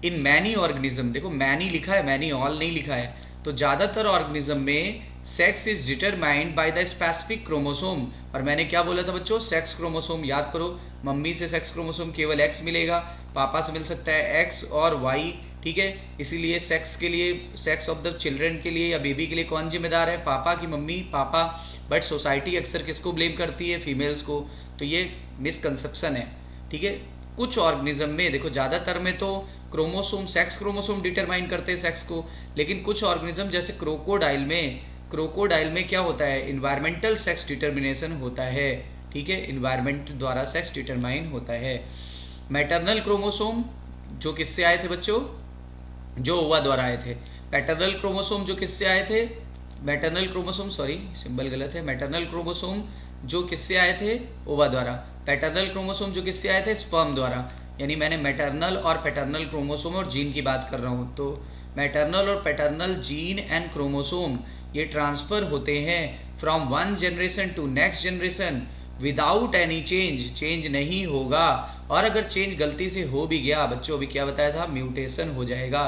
इन मैनी ऑर्गेनिज्म, देखो मैनी लिखा है, मैनी ऑल नहीं लिखा है, तो ज़्यादातर ऑर्गेनिज्म में sex is determined by the specific chromosome. और मैंने क्या बोला था बच्चों, सेक्स क्रोमोसोम याद करो, मम्मी से सेक्स क्रोमोसोम केवल एक्स मिलेगा, पापा से मिल सकता है एक्स और वाई, ठीक है। इसीलिए सेक्स के लिए, सेक्स ऑफ द चिल्ड्रन के लिए या बेबी के लिए कौन जिम्मेदार है, पापा की मम्मी, पापा। बट सोसाइटी अक्सर किसको ब्लेम करती है, फीमेल्स को, तो ये मिसकंसेप्शन है, ठीक है। कुछ ऑर्गेनिज्म में देखो, ज़्यादातर में तो क्रोमोसोम, सेक्स क्रोमोसोम डिटरमाइन करते हैं सेक्स को, लेकिन कुछ ऑर्गेनिज्म जैसे क्रोकोडाइल में क्या होता है, इन्वायरमेंटल सेक्स डिटर्मिनेशन होता है, ठीक है, इन्वायरमेंट द्वारा सेक्स डिटरमाइन होता है। मैटरनल क्रोमोसोम जो किससे आए थे बच्चों, जो ओवा द्वारा आए थे। पैटर्नल क्रोमोसोम जो किससे आए थे, मैटरनल क्रोमोसोम, सॉरी सिंबल गलत है, मैटरनल क्रोमोसोम जो किससे आए थे, ओवा द्वारा। पैटर्नल क्रोमोसोम जो किससे आए थे, स्पर्म द्वारा। यानी मैंने मैटरनल और पैटर्नल क्रोमोसोम और जीन की बात कर रहा हूँ, तो मैटरनल और पैटर्नल जीन एंड क्रोमोसोम ये ट्रांसफ़र होते हैं from one generation to next generation without any change, change नहीं होगा। और अगर चेंज गलती से हो भी गया बच्चों, अभी क्या बताया था, म्यूटेशन हो जाएगा।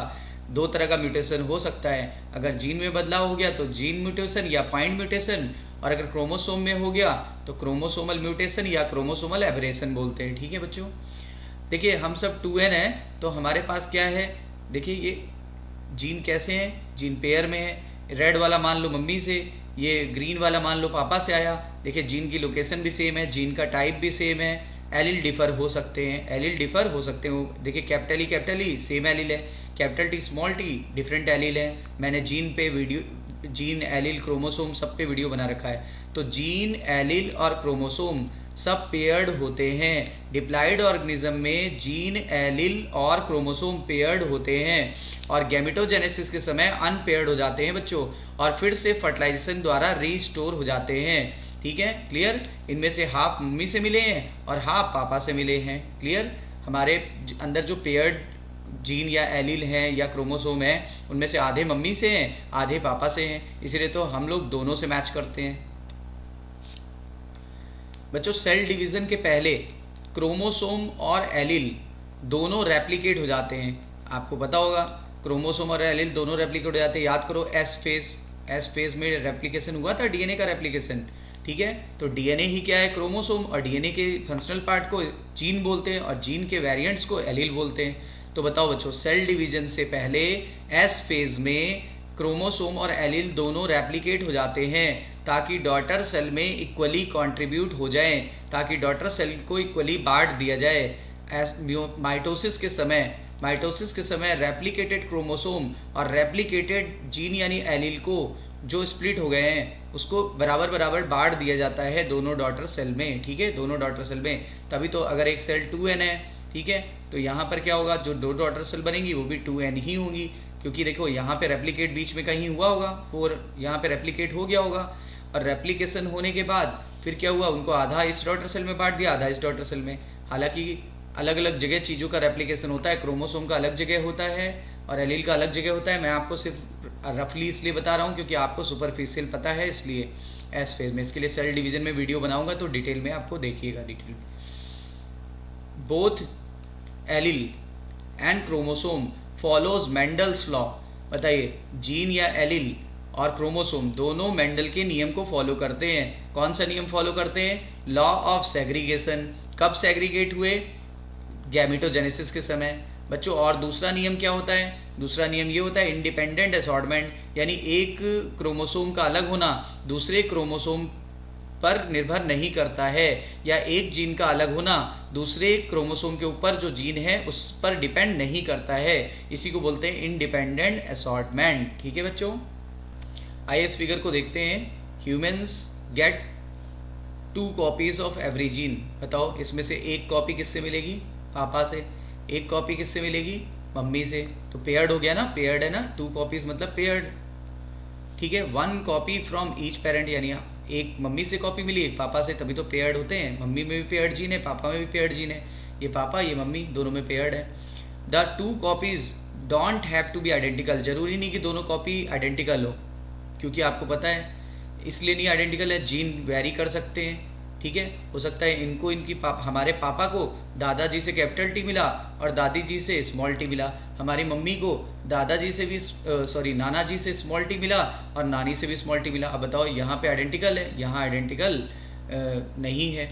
दो तरह का म्यूटेशन हो सकता है, अगर जीन में बदलाव हो गया तो जीन म्यूटेशन या पॉइंट म्यूटेशन, और अगर क्रोमोसोम में हो गया तो क्रोमोसोमल म्यूटेशन या क्रोमोसोमल एबरेशन बोलते हैं, ठीक है बच्चों। देखिए हम सब 2n है, तो हमारे पास क्या है, देखिए ये जीन कैसे हैं, जीन पेयर में है, रेड वाला मान लो मम्मी से, ये ग्रीन वाला मान लो पापा से आया। देखिए जीन की लोकेशन भी सेम है, जीन का टाइप भी सेम है, एलील डिफर हो सकते हैं, एलील डिफर हो सकते हैं। देखिए कैपिटल ई सेम एलील है, capital T small T different allele है। मैंने जीन पे वीडियो, जीन एलील क्रोमोसोम सब पे वीडियो बना रखा है। तो जीन एलील और क्रोमोसोम सब पेयर्ड होते हैं। डिप्लॉइड ऑर्गेनिज्म में जीन एलील और क्रोमोसोम पेयर्ड होते हैं और गैमेटोजेनेसिस के समय अनपेयर्ड हो जाते हैं बच्चों, और फिर से फर्टिलाइजेशन द्वारा रीस्टोर हो जाते हैं, ठीक है, क्लियर। इनमें से हाफ मम्मी से मिले हैं और हाफ पापा से मिले हैं, क्लियर। हमारे अंदर जो पेयर्ड जीन या एलील हैं या क्रोमोसोम हैं, उनमें से आधे मम्मी से हैं, आधे पापा से हैं, इसीलिए तो हम लोग दोनों से मैच करते हैं बच्चों। सेल डिवीज़न के पहले क्रोमोसोम और एलील दोनों रेप्लिकेट हो जाते हैं, आपको पता होगा क्रोमोसोम और एलील दोनों रेप्लिकेट हो जाते हैं। याद करो एस फेज में रेप्लिकेशन हुआ था, डीएनए का रेप्लिकेशन, ठीक है। तो डीएनए ही क्या है, क्रोमोसोम, और डीएनए के फंक्शनल पार्ट को जीन बोलते हैं और जीन के वेरिएंट्स को एलील बोलते हैं। तो बताओ बच्चों, सेल डिवीजन से पहले एस फेज में क्रोमोसोम और एलील दोनों रेप्लिकेट हो जाते हैं ताकि डॉटर सेल में इक्वली कंट्रीब्यूट हो जाएं, ताकि डॉटर सेल को इक्वली बांट दिया जाए। माइटोसिस के समय रेप्लिकेटेड क्रोमोसोम और रेप्लिकेटेड जीन यानी एलील को जो स्प्लिट हो गए हैं उसको बराबर बराबर बांट दिया जाता है दोनों डॉटर सेल में, ठीक है, दोनों डॉटर सेल में। तभी तो अगर एक सेल 2n है, ठीक है, तो यहाँ पर क्या होगा, जो दो डॉटर सेल बनेंगी वो भी 2n ही होंगी, क्योंकि देखो यहाँ पे रेप्लिकेट बीच में कहीं हुआ होगा और यहाँ पे रेप्लिकेट हो गया होगा, और रेप्लिकेशन होने के बाद फिर क्या हुआ, उनको आधा इस डॉटर सेल में बांट दिया, आधा इस डॉटर सेल में। हालांकि अलग अलग जगह चीज़ों का रेप्लिकेशन होता है, क्रोमोसोम का अलग जगह होता है और एलील का अलग जगह होता है। मैं आपको सिर्फ रफली इसलिए बता रहा हूँ क्योंकि आपको सुपरफिशियल पता है, इसलिए एस फेज में। इसके लिए सेल डिवीजन में वीडियो बनाऊंगा तो डिटेल में आपको देखिएगा, डिटेल में। Both allele and chromosome follows Mendel's law. बताइए, जीन या एलील और क्रोमोसोम दोनों मेंडल के नियम को फॉलो करते हैं। कौन सा नियम फॉलो करते हैं? Law of segregation. कब सेग्रीगेट हुए? गैमेटोजेनेसिस के समय बच्चों। और दूसरा नियम क्या होता है? दूसरा नियम ये होता है इंडिपेंडेंट असॉर्टमेंट, यानी एक क्रोमोसोम का अलग होना दूसरे क्रोमोसोम पर निर्भर नहीं करता है, या एक जीन का अलग होना दूसरे क्रोमोसोम के ऊपर जो जीन है उस पर डिपेंड नहीं करता है। इसी को बोलते हैं इंडिपेंडेंट असॉर्टमेंट, ठीक है बच्चों। आइए इस फिगर को देखते हैं। Humans get 2 copies of every gene. बताओ, इसमें से एक कॉपी किससे मिलेगी? पापा से। एक कॉपी किससे मिलेगी? मम्मी से। तो पेयर्ड हो गया ना, पेयर्ड है ना, 2 कॉपीज मतलब पेयर्ड, ठीक है। 1 कॉपी फ्रॉम ईच पेरेंट, यानी एक मम्मी से कॉपी मिली, एक पापा से, तभी तो पेयर्ड होते हैं। मम्मी में भी पेयर्ड जीन है, पापा में भी पेयर्ड जीन है। ये पापा ये मम्मी दोनों में पेयर्ड है। The 2 copies don't have to be identical. जरूरी नहीं कि दोनों कॉपी आइडेंटिकल हो, क्योंकि आपको पता है इसलिए नहीं आइडेंटिकल है, जीन वेरी कर सकते हैं, ठीक है। हो सकता है इनको हमारे पापा को दादाजी से कैपिटल टी मिला और दादी जी से स्मॉल टी मिला, हमारी मम्मी को दादाजी से भी नाना जी से स्मॉल टी मिला और नानी से भी स्मॉल टी मिला। अब बताओ, यहाँ पे आइडेंटिकल है, यहाँ आइडेंटिकल नहीं है।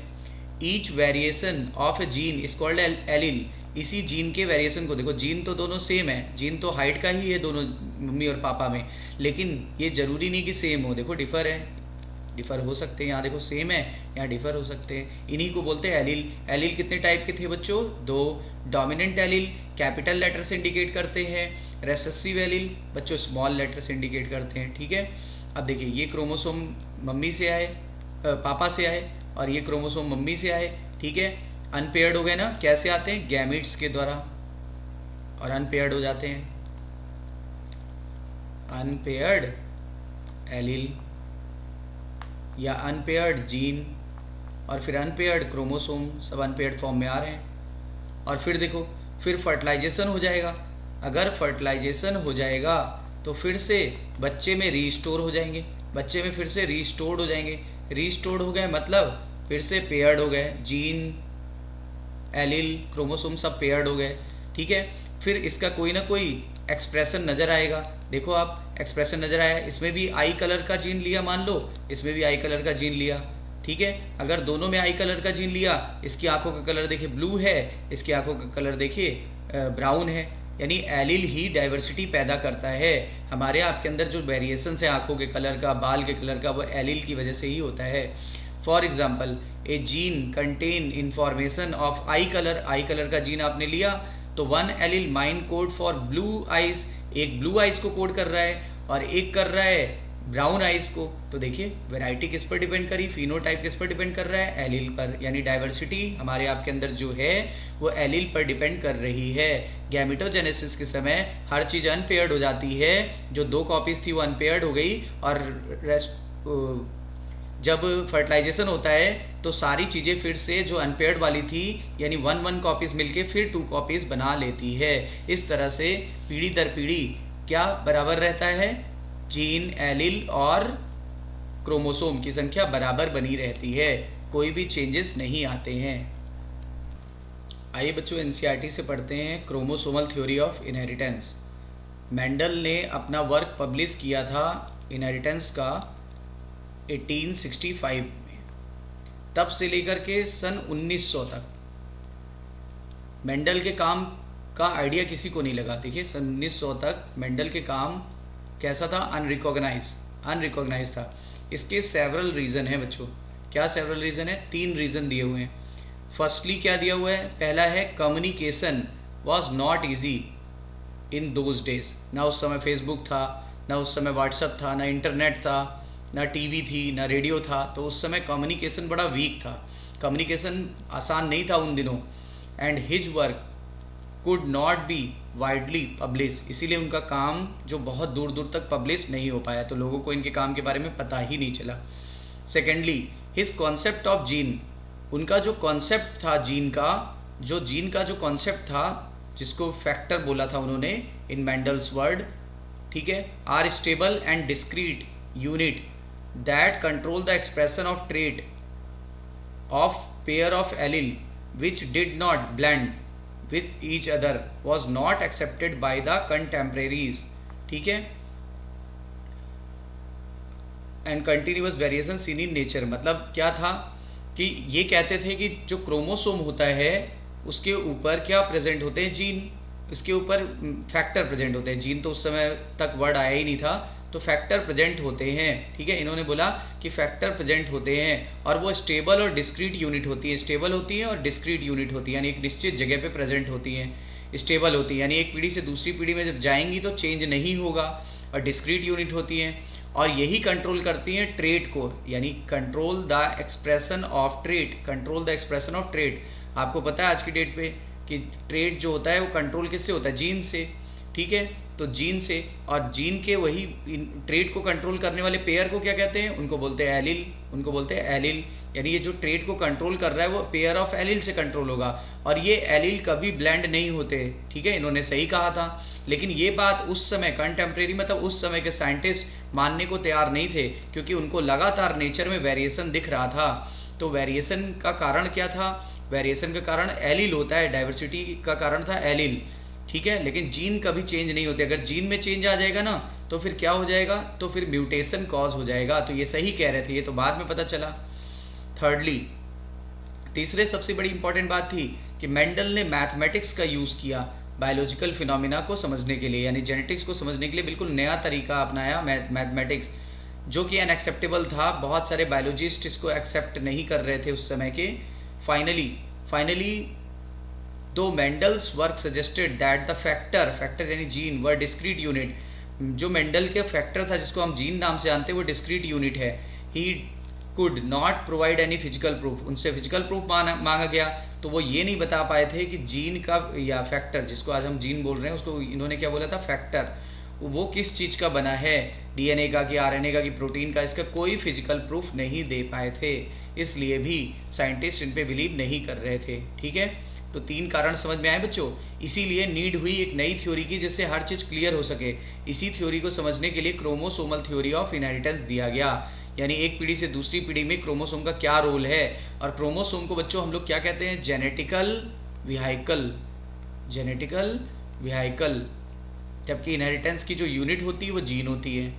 Each variation of a gene is called allele. इसी जीन के वेरिएशन को देखो, जीन तो दोनों सेम है, जीन तो हाइट का ही है दोनों मम्मी और पापा में, लेकिन ये जरूरी नहीं कि सेम हो। देखो डिफर है, डिफर हो सकते हैं। यहाँ देखो सेम है, यहाँ डिफर हो सकते हैं। इन्हीं को बोलते हैं एलील। एलील कितने टाइप के थे बच्चों? 2। डोमिनेंट एलील कैपिटल लेटर से इंडिकेट करते हैं, रेसेसिव एलील बच्चों स्मॉल लेटर से इंडिकेट करते हैं, ठीक है। अब देखिए, ये क्रोमोसोम मम्मी से आए, पापा से आए, और ये क्रोमोसोम मम्मी से आए, ठीक है। अनपेयर्ड हो गए ना, कैसे आते हैं? गैमीट्स के द्वारा, और अनपेयर्ड हो जाते हैं। अनपेयर्ड एलील या अनपेयर्ड जीन और फिर अनपेयर्ड क्रोमोसोम, सब अनपेयर्ड फॉर्म में आ रहे हैं। और फिर देखो, फिर फर्टिलाइजेशन हो जाएगा। अगर फर्टिलाइजेशन हो जाएगा तो फिर से बच्चे में रीस्टोर हो जाएंगे, बच्चे में फिर से रीस्टोर्ड हो जाएंगे। रीस्टोर्ड हो गए मतलब फिर से पेयर्ड हो गए, जीन एलील क्रोमोसोम सब पेयर्ड हो गए, ठीक है। फिर इसका कोई ना कोई एक्सप्रेशन नज़र आएगा। देखो आप, एक्सप्रेशन नज़र आया, इसमें भी आई कलर का जीन लिया, मान लो इसमें भी आई कलर का जीन लिया, ठीक है। अगर दोनों में आई कलर का जीन लिया, इसकी आंखों का कलर देखिए ब्लू है, इसकी आंखों का कलर देखिए ब्राउन है, यानी एलील ही डाइवर्सिटी पैदा करता है। हमारे आपके अंदर जो वेरिएशन है आंखों के कलर का, बाल के कलर का, वो एलील की वजह से ही होता है। For example, A gene contain information of I colour. I colour का जीन आपने लिया तो 1 allele mine code for blue eyes, एक ब्लू आइज को कोड कर रहा है और एक कर रहा है ब्राउन आइज को। तो देखिए, वैरायटी किस पर डिपेंड करी? फिनोटाइप किस पर डिपेंड कर रहा है? एलील पर, यानी डाइवर्सिटी हमारे आपके अंदर जो है वो एलील पर डिपेंड कर रही है। गैमेटोजेनेसिस के समय हर चीज़ अनपेयर्ड हो जाती है, जो 2 कॉपीज थी वो अनपेयर्ड हो गई, और जब फर्टिलाइजेशन होता है तो सारी चीज़ें फिर से जो अनपेयर्ड वाली थी, यानी 1 कॉपीज़ मिलके फिर 2 कॉपीज़ बना लेती है। इस तरह से पीढ़ी दर पीढ़ी क्या बराबर रहता है? जीन, एलील और क्रोमोसोम की संख्या बराबर बनी रहती है, कोई भी चेंजेस नहीं आते हैं। आइए बच्चों, एनसीईआरटी से पढ़ते हैं chromosomal theory of inheritance. Mendel ने अपना वर्क पब्लिश किया था इनहेरिटेंस का 1865 में। तब से लेकर के सन 1900 तक मेंडल के काम का आइडिया किसी को नहीं लगा। देखिए, सन 1900 तक मेंडल के काम कैसा था, अनरिकॉग्नाइज था। इसके सेवरल रीज़न है बच्चों। क्या सेवरल रीज़न है? 3 रीज़न दिए हुए हैं। फर्स्टली क्या दिया हुआ है? पहला है communication was not easy in those days. ना उस समय फेसबुक था, ना उस समय व्हाट्सअप था, ना इंटरनेट था, ना टीवी थी, ना रेडियो था। तो उस समय कम्युनिकेशन बड़ा वीक था, कम्युनिकेशन आसान नहीं था उन दिनों। And his work could not be widely publish, इसीलिए उनका काम जो बहुत दूर दूर तक पब्लिश नहीं हो पाया, तो लोगों को इनके काम के बारे में पता ही नहीं चला। Secondly his concept of gene, उनका जो कॉन्सेप्ट था जीन का जो कॉन्सेप्ट था, जिसको फैक्टर बोला था उन्होंने इन मेंडल्स वर्ड, ठीक है, are stable and discrete unit that control the expression of trait of pair of allele which did not blend with each other was not accepted by the contemporaries, ठीक है। And continuous variation seen in nature, मतलब क्या था कि ये कहते थे कि जो क्रोमोसोम होता है उसके ऊपर क्या प्रेजेंट होते हैं? जीन, इसके ऊपर फैक्टर प्रेजेंट होते हैं। जीन तो उस समय तक वर्ड आया ही नहीं था, तो फैक्टर प्रेजेंट होते हैं, ठीक है। इन्होंने बोला कि फैक्टर प्रेजेंट होते हैं और वो स्टेबल और डिस्क्रीट यूनिट होती है, स्टेबल होती है और डिस्क्रीट यूनिट होती है, यानी एक निश्चित जगह पे प्रेजेंट होती हैं। स्टेबल होती है यानी एक पीढ़ी से दूसरी पीढ़ी में जब जाएंगी तो चेंज नहीं होगा, और डिस्क्रीट यूनिट होती हैं और यही कंट्रोल करती हैं ट्रेट को, यानी control the expression of trait, control the expression of trait. आपको पता है आज की डेट पे कि ट्रेट जो होता है वो कंट्रोल किससे होता है? जीन से, ठीक है। तो जीन से, और जीन के वही ट्रेट को कंट्रोल करने वाले पेयर को क्या कहते हैं? उनको बोलते हैं एलील, उनको बोलते हैं एलील। यानी ये जो ट्रेट को कंट्रोल कर रहा है वो पेयर ऑफ एलील से कंट्रोल होगा, और ये एलील कभी ब्लेंड नहीं होते, ठीक है। इन्होंने सही कहा था, लेकिन ये बात उस समय कंटेम्प्रेरी मतलब उस समय के साइंटिस्ट मानने को तैयार नहीं थे, क्योंकि उनको लगातार नेचर में वेरिएशन दिख रहा था। तो वेरिएशन का कारण क्या था? वेरिएशन का कारण एलील होता है, डाइवर्सिटी का कारण था एलील, ठीक है। लेकिन जीन कभी चेंज नहीं होते। अगर जीन में चेंज आ जाएगा ना तो फिर क्या हो जाएगा? तो फिर म्यूटेशन कॉज हो जाएगा। तो ये सही कह रहे थे, ये तो बाद में पता चला। थर्डली, तीसरे सबसे बड़ी इंपॉर्टेंट बात थी कि मेंडल ने मैथमेटिक्स का यूज़ किया बायोलॉजिकल फिनोमिना को समझने के लिए, यानी जेनेटिक्स को समझने के लिए बिल्कुल नया तरीका अपनाया मैथमेटिक्स, जो कि अनएक्सेप्टेबल था। बहुत सारे बायोलॉजिस्ट इसको एक्सेप्ट नहीं कर रहे थे उस समय के। फाइनली दो Mendel's work suggested that the factor यानी जीन वर डिस्क्रीट यूनिट, जो मेंडल के फैक्टर था जिसको हम जीन नाम से जानते हैं वो डिस्क्रीट यूनिट है। He could not provide any physical proof, उनसे फिजिकल प्रूफ मांगा गया तो वो ये नहीं बता पाए थे कि जीन का या फैक्टर, जिसको आज हम जीन बोल रहे हैं, उसको इन्होंने क्या बोला था? फैक्टर। वो किस चीज़ का बना है? डीएनए का कि आरएनए का कि प्रोटीन का? इसका कोई फिजिकल प्रूफ नहीं दे पाए थे, इसलिए भी साइंटिस्ट इन पे बिलीव नहीं कर रहे थे, ठीक है। तो 3 कारण समझ में आए बच्चों। इसीलिए नीड हुई एक नई थ्योरी की जिससे हर चीज़ क्लियर हो सके। इसी थ्योरी को समझने के लिए क्रोमोसोमल थ्योरी ऑफ इनहेरिटेंस दिया गया, यानी एक पीढ़ी से दूसरी पीढ़ी में क्रोमोसोम का क्या रोल है। और क्रोमोसोम को बच्चों हम लोग क्या कहते हैं? जेनेटिकल व्हीकल, जबकि इनहेरिटेंस की जो यूनिट होती है वो जीन होती है।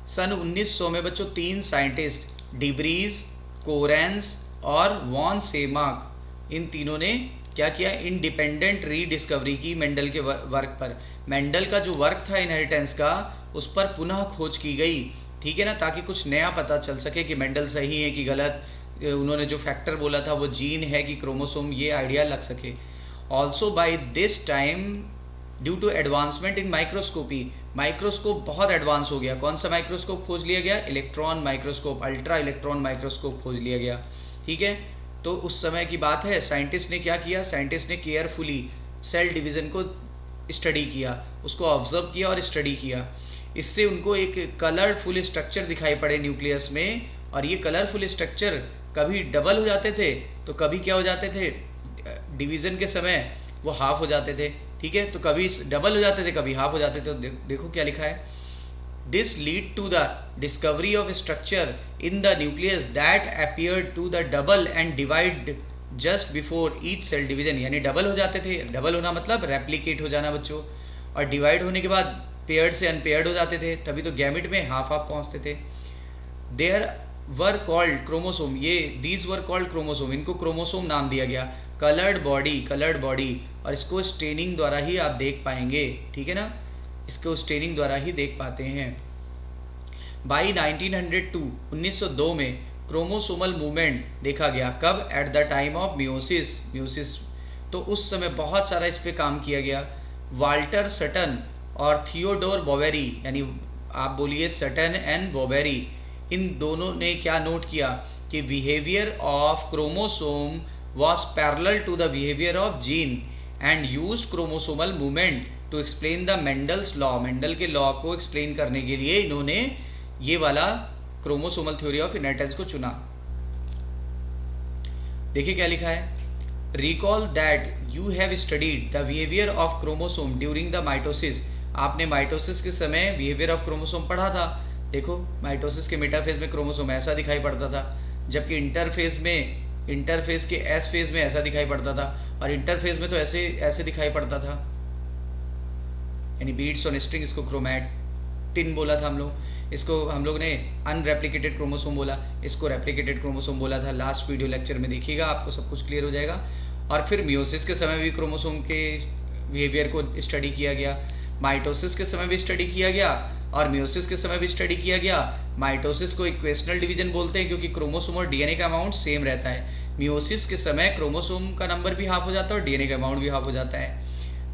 सन 1900 में बच्चों 3 साइंटिस्ट डिब्रीज, कोरेंस और वॉन सेमाक, इन तीनों ने क्या किया? इंडिपेंडेंट रीडिस्कवरी की मेंडल के वर्क पर। मेंडल का जो वर्क था इनहेरिटेंस का, उस पर पुनः खोज की गई, ठीक है ना, ताकि कुछ नया पता चल सके कि मेंडल सही है कि गलत, उन्होंने जो फैक्टर बोला था वो जीन है कि क्रोमोसोम, ये आइडिया लग सके। Also by this time due to advancement in microscopy, microscope बहुत एडवांस हो गया। कौन सा माइक्रोस्कोप खोज लिया गया? Electron microscope, ultra electron microscope खोज लिया गया, ठीक है। तो उस समय की बात है, साइंटिस्ट ने क्या किया? साइंटिस्ट ने केयरफुली सेल डिवीज़न को स्टडी किया, उसको ऑब्जर्व किया और स्टडी किया। इससे उनको एक कलरफुल स्ट्रक्चर दिखाई पड़े न्यूक्लियस में, और ये कलरफुल स्ट्रक्चर कभी डबल हो जाते थे तो कभी क्या हो जाते थे? डिवीज़न के समय वो हाफ हो जाते थे, ठीक है। तो कभी डबल हो जाते थे, कभी हाफ हो जाते थे। तो देखो क्या लिखा है, this lead to the discovery of structure in the nucleus that appeared to the double and divide just before each cell division, यानी डबल हो जाते थे। डबल होना मतलब रेप्लिकेट हो जाना बच्चों, और डिवाइड होने के बाद पेयर्ड से अनपेयर्ड हो जाते थे, तभी तो गैमेट में हाफ हाफ पहुंचते थे। देयर वर कॉल्ड क्रोमोसोम, ये दीज वर कॉल्ड क्रोमोसोम, इनको क्रोमोसोम नाम दिया गया। कलर्ड बॉडी, और इसको स्टेनिंग द्वारा ही आप देख पाएंगे, ठीक है ना। इसको स्टेनिंग द्वारा ही देख पाते हैं। बाई 1902 1902 में क्रोमोसोमल मूवमेंट देखा गया। कब? Eight the time of meiosis. तो उस समय बहुत सारा इस पे काम किया गया। वाल्टर सटन और थियोडोर बोवेरी, यानी आप बोलिए सटन एंड बोवेरी, इन दोनों ने क्या नोट किया कि behaviour of chromosome was parallel to the behavior of gene and used chromosomal movement to explain the Mendel's law। Mendel के लॉ को एक्सप्लेन करने के लिए इन्होंने ये वाला क्रोमोसोमल थ्योरी ऑफ इनहेरिटेंस को चुना। देखिए क्या लिखा है, recall that you have studied the behaviour of chromosome during the mitosis. आपने माइटोसिस के समय बिहेवियर ऑफ क्रोमोसोम पढ़ा था। देखो माइटोसिस के मेटाफेज में क्रोमोसोम ऐसा दिखाई पड़ता था, जबकि इंटरफेज के एस फेज में ऐसा दिखाई पड़ता था, और इंटरफेज में तो ऐसे दिखाई पड़ता था, यानी बीट्स ऑन स्ट्रिंग। इसको क्रोमैटिन बोला था हम लोग, इसको हम लोग ने अनरेप्लिकेटेड क्रोमोसोम बोला, इसको रेप्लिकेटेड क्रोमोसोम बोला था। लास्ट वीडियो लेक्चर में देखिएगा, आपको सब कुछ क्लियर हो जाएगा। और फिर मियोसिस के समय भी क्रोमोसोम के बिहेवियर को स्टडी किया गया, माइटोसिस के समय भी स्टडी किया गया, और मियोसिस के समय भी स्टडी किया गया। माइटोसिस को इक्वेशनल डिवीजन बोलते हैं क्योंकि क्रोमोसोम और डीएनए का अमाउंट सेम रहता है। मियोसिस के समय क्रोमोसोम का नंबर भी हाफ हो जाता है और डीएनए का अमाउंट भी हाफ हो जाता है।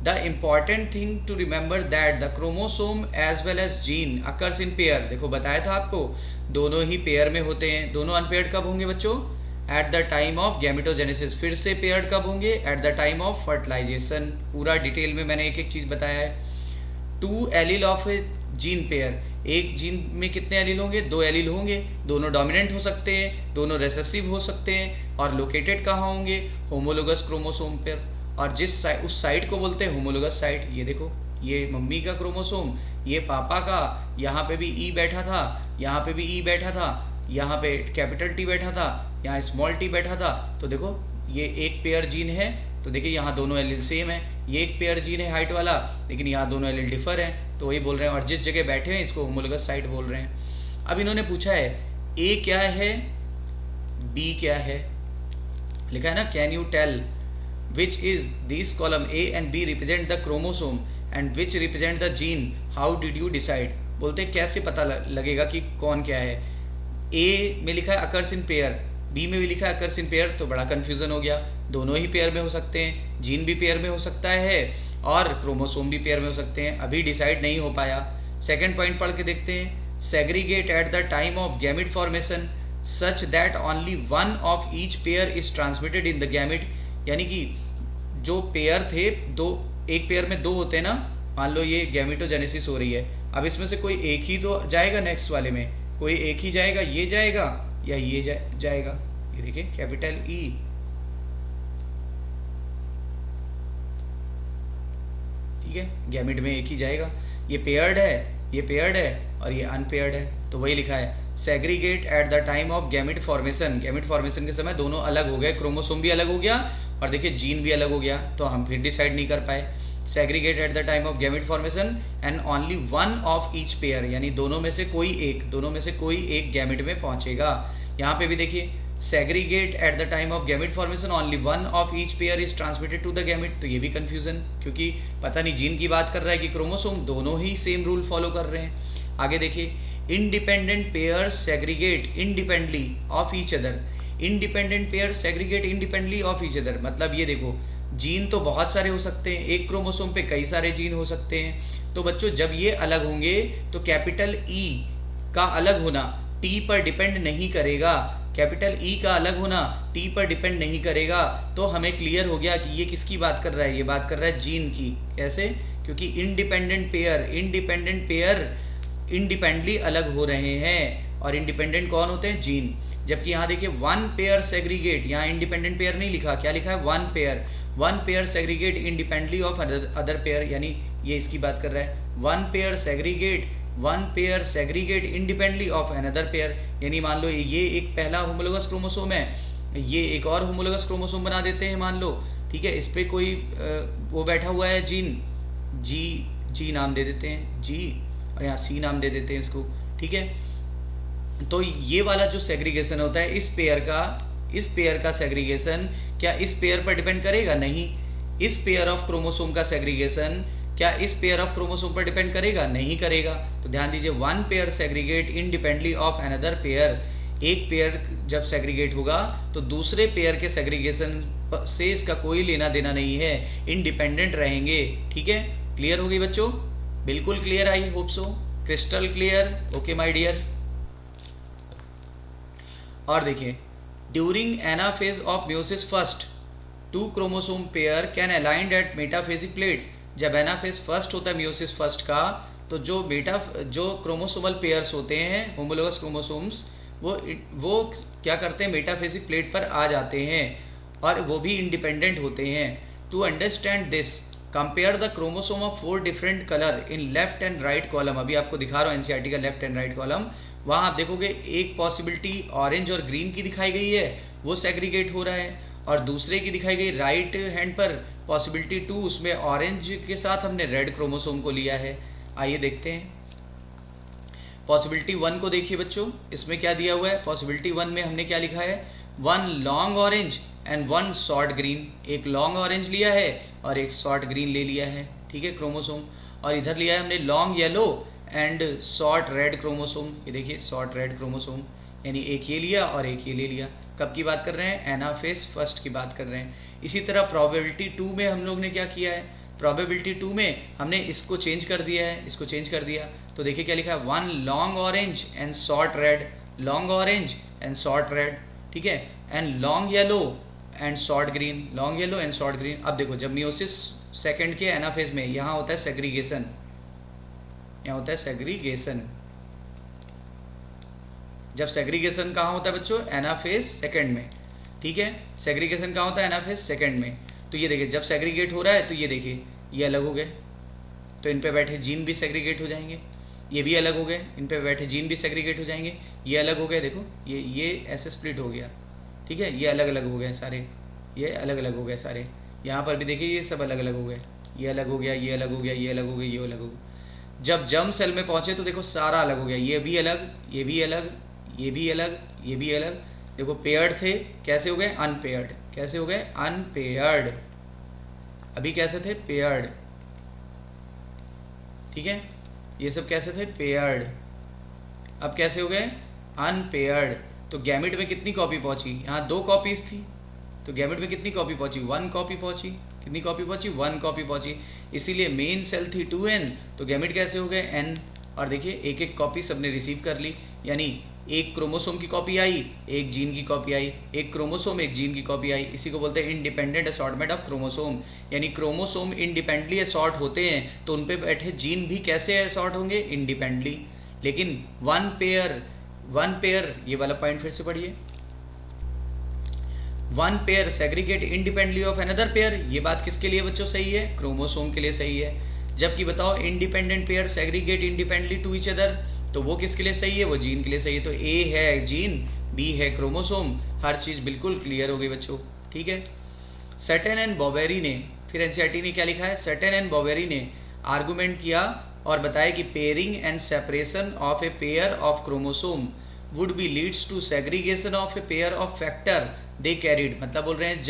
The important thing to remember that the chromosome as well as gene occurs in pair. देखो बताया था आपको, दोनों ही पेयर में होते हैं। दोनों अनपेयर्ड कब होंगे बच्चों? At the time of gametogenesis. फिर से पेयर्ड कब होंगे? At the time of fertilisation. पूरा डिटेल में मैंने एक एक चीज बताया है। Two allele of a gene pair, एक जीन में कितने एलील होंगे? 2 एलील होंगे। दोनों डोमिनेंट हो सकते हैं, दोनों रेसेसिव हो सकते हैं, और लोकेटेड कहाँ होंगे? होमोलोगस क्रोमोसोम पर। और उस साइट को बोलते हैं होमोलोगस साइट। ये देखो, ये मम्मी का क्रोमोसोम, ये पापा का, यहाँ पे भी ई बैठा था, यहाँ पे भी ई बैठा था, यहाँ पे कैपिटल टी बैठा था, यहाँ स्मॉल टी बैठा था। तो देखो ये एक पेयर जीन है, तो देखिए यहाँ दोनों एलील सेम है। ये एक पेयर जीन है हाइट वाला, लेकिन यहाँ दोनों एलील डिफर हैं, तो वही बोल रहे हैं। और जिस जगह बैठे हैं इसको होमोलोगस साइट बोल रहे हैं। अब इन्होंने पूछा है ए क्या है, बी क्या है। लिखा है ना, can you tell which is these column A and B represent the chromosome and which represent the gene, how did you decide। बोलते हैं कैसे पता लगेगा कि कौन क्या है। A में लिखा है अकर्स इन पेयर, B में भी लिखा है अकर्स इन पेयर, तो बड़ा कंफ्यूजन हो गया। दोनों ही पेयर में हो सकते हैं, जीन भी पेयर में हो सकता है और क्रोमोसोम भी पेयर में हो सकते हैं। अभी डिसाइड नहीं हो पाया। सेकेंड पॉइंट पढ़ के देखते हैं। Segregate at the time of gamete formation such that only one of each pair is transmitted in the gamete. यानी कि जो पेयर थे, एक पेयर में 2 होते हैं ना, मान लो ये गैमेटोजेनेसिस हो रही है, अब इसमें से कोई एक ही तो जाएगा नेक्स्ट वाले में, कोई एक ही जाएगा, ये जाएगा या ये जाएगा। ये देखिए कैपिटल ई, ठीक है, गैमेट में एक ही जाएगा। ये पेयर्ड है, ये पेयर्ड है और ये अनपेयर्ड है, तो वही लिखा है segregate at the time of gamete formation. Gamete formation के समय दोनों अलग हो गए, क्रोमोसोम भी अलग हो गया और देखिए जीन भी अलग हो गया, तो हम फिर डिसाइड नहीं कर पाए। Segregate at the time of gamete formation and only one of each pair, यानी दोनों में से कोई एक गैमेट में पहुंचेगा। यहाँ पे भी देखिए segregate at the time of gamete formation only one of each pair is transmitted to the gamete. तो ये भी कंफ्यूजन, क्योंकि पता नहीं जीन की बात कर रहा है कि क्रोमोसोम, दोनों ही सेम रूल फॉलो कर रहे हैं। आगे देखिए, independent pair segregate independently of each other. Independent pair segregate independently of each other, मतलब ये देखो जीन तो बहुत सारे हो सकते हैं, एक क्रोमोसोम पे कई सारे जीन हो सकते हैं। तो बच्चों जब ये अलग होंगे तो कैपिटल ई का अलग होना टी पर डिपेंड नहीं करेगा। कैपिटल ई का अलग होना टी पर डिपेंड नहीं करेगा। तो हमें क्लियर हो गया कि ये किसकी बात कर रहा है, ये बात कर रहा है जीन की। कैसे? क्योंकि इंडिपेंडेंट पेयर इंडिपेंडेंटली अलग हो रहे हैं, और इंडिपेंडेंट कौन होते हैं? जीन। जबकि यहाँ देखिए वन पेयर सेग्रीगेट, यहाँ इंडिपेंडेंट पेयर नहीं लिखा, क्या लिखा है? One pair segregate independently of other pair, यानी ये इसकी बात कर रहा है। One pair segregate independently of another pair, यानी मान लो ये एक पहला होमोलोगस क्रोमोसोम है, ये एक और होमोलोगस क्रोमोसोम बना देते हैं मान लो, ठीक है। इस पे कोई वो बैठा हुआ है जीन, जी नाम दे देते हैं जी, और यहाँ सी नाम दे देते हैं इसको, ठीक है। तो ये वाला जो सेग्रीगेशन होता है इस पेयर का सेग्रीगेशन क्या इस पेयर पर डिपेंड करेगा? नहीं। इस पेयर ऑफ क्रोमोसोम का सेग्रीगेशन क्या इस पेयर ऑफ क्रोमोसोम पर डिपेंड करेगा? नहीं करेगा। तो ध्यान दीजिए, one pair segregate independently of another pair. एक पेयर जब सेग्रीगेट होगा तो दूसरे पेयर के सेग्रीगेशन से इसका कोई लेना देना नहीं है, इंडिपेंडेंट रहेंगे। ठीक है, क्लियर होगी बच्चों? बिल्कुल clear, I hope so, crystal clear. Okay my dear. और देखिए, during anaphase of meiosis first, two chromosome pair can aligned at metaphasic plate. जब एनाफेज फर्स्ट होता है म्योसिस फर्स्ट का, तो जो क्रोमोसोमल पेयर्स होते हैं, होमोलोगस क्रोमोसोम्स, वो क्या करते हैं, मेटाफेजिक प्लेट पर आ जाते हैं और वो भी इंडिपेंडेंट होते हैं। To understand this, compare the chromosome of 4 different colour in left and right column. अभी आपको दिखा रहा हूँ एनसीईआरटी का लेफ्ट एंड राइट कॉलम। वहाँ आप देखोगे एक पॉसिबिलिटी ऑरेंज और ग्रीन की दिखाई गई है, वो सेग्रीगेट हो रहा है, और दूसरे की दिखाई गई राइट हैंड पर पॉसिबिलिटी 2, उसमें ऑरेंज के साथ हमने रेड क्रोमोसोम को लिया है। आइए देखते हैं पॉसिबिलिटी 1 को। देखिए बच्चों, इसमें क्या दिया हुआ है? पॉसिबिलिटी 1 में हमने क्या लिखा है? 1 long orange and 1 short green. एक लॉन्ग ऑरेंज लिया है और एक शॉर्ट ग्रीन ले लिया है, ठीक है, क्रोमोसोम। और इधर लिया है हमने long yellow and short red chromosome. ये देखिए, शॉर्ट रेड क्रोमोसोम, यानी एक ये लिया और एक ये ले लिया। कब की बात कर रहे हैं? एनाफेज फर्स्ट की बात कर रहे हैं। इसी तरह प्रोबेबिलिटी 2 में हम लोग ने क्या किया है? प्रोबेबिलिटी 2 में हमने इसको चेंज कर दिया है, इसको चेंज कर दिया। तो देखिए क्या लिखा है? 1 long orange and short red, long orange and short red, ठीक है, and long yellow and short green, long yellow and short green. अब देखो, जब मियोसिस सेकंड के एनाफेज में यहाँ होता है सेग्रीगेशन, यहाँ होता है सेग्रीगेशन। जब सेग्रीगेशन कहाँ होता है बच्चों? एनाफेज सेकंड में, ठीक है। सेग्रीगेशन कहाँ होता है? एनाफेज सेकंड में। तो ये देखिए, जब सेग्रीगेट हो रहा है तो ये देखिए, ये अलग हो गए, तो इन पे बैठे जीन भी सेग्रीगेट हो जाएंगे। ये भी अलग हो गए, इन पे बैठे जीन भी सेग्रीगेट हो जाएंगे। ये अलग हो गए, देखो ये ऐसे स्प्लिट हो गया, ठीक है, ये अलग अलग हो गए सारे, ये अलग अलग हो गए सारे। यहाँ पर भी देखिए, ये सब अलग अलग हो गए, ये अलग हो गया, ये अलग हो गया, ये अलग हो गया, ये अलग हो गया। जब जर्म सेल में पहुँचे तो देखो सारा अलग हो गया, ये भी अलग, ये भी अलग, ये भी अलग, ये भी अलग। देखो पेयर्ड थे, कैसे हो गए? अनपेयर्ड। कैसे हो गए? अनपेयर्ड। अभी कैसे थे? पेयर्ड, ठीक है। ये सब कैसे थे? पेयर्ड। अब कैसे हो गए? अनपेयर्ड। तो गैमेट में कितनी कॉपी पहुंची? यहाँ 2 कॉपीज थी, तो गैमेट में कितनी कॉपी पहुंची? 1 कॉपी पहुंची। कितनी कॉपी पहुंची? 1 कॉपी पहुंची। इसीलिए मेन सेल थी 2n, तो गैमेट कैसे हो गए? n। और देखिए, एक एक कॉपी सबने रिसीव कर ली, यानी एक क्रोमोसोम की कॉपी आई, एक जीन की कॉपी आई, एक क्रोमोसोम एक जीन की कॉपी आई। इसी को बोलते हैं इंडिपेंडेंट असॉर्टमेंट ऑफ क्रोमोसोम। यानी क्रोमोसोम इंडिपेंडेंटली असॉर्ट होते हैं, तो उन पे बैठे जीन भी कैसे असॉर्ट होंगे? इंडिपेंडेंटली। लेकिन वन पेयर, ये वाला पॉइंट फिर से पढ़िए, one pair segregate independently of another pair. ये बात किसके लिए बच्चों सही है? क्रोमोसोम के लिए सही है। जबकि बताओ, independent pair segregate independently to each other, तो वो किसके लिए सही है? वो जीन के लिए सही है। तो ए है जीन, बी है क्रोमोसोम। हर चीज़ बिल्कुल क्लियर हो गई बच्चों, ठीक है। सटन एंड बॉवेरी ने, फिर एनसीईआरटी ने क्या लिखा है? सटन एंड बॉवेरी ने आर्गूमेंट किया और बताया कि pairing and separation of a pair of chromosome would be leads to segregation of a pair of factor they carried. मतलब बोल रहे हैं,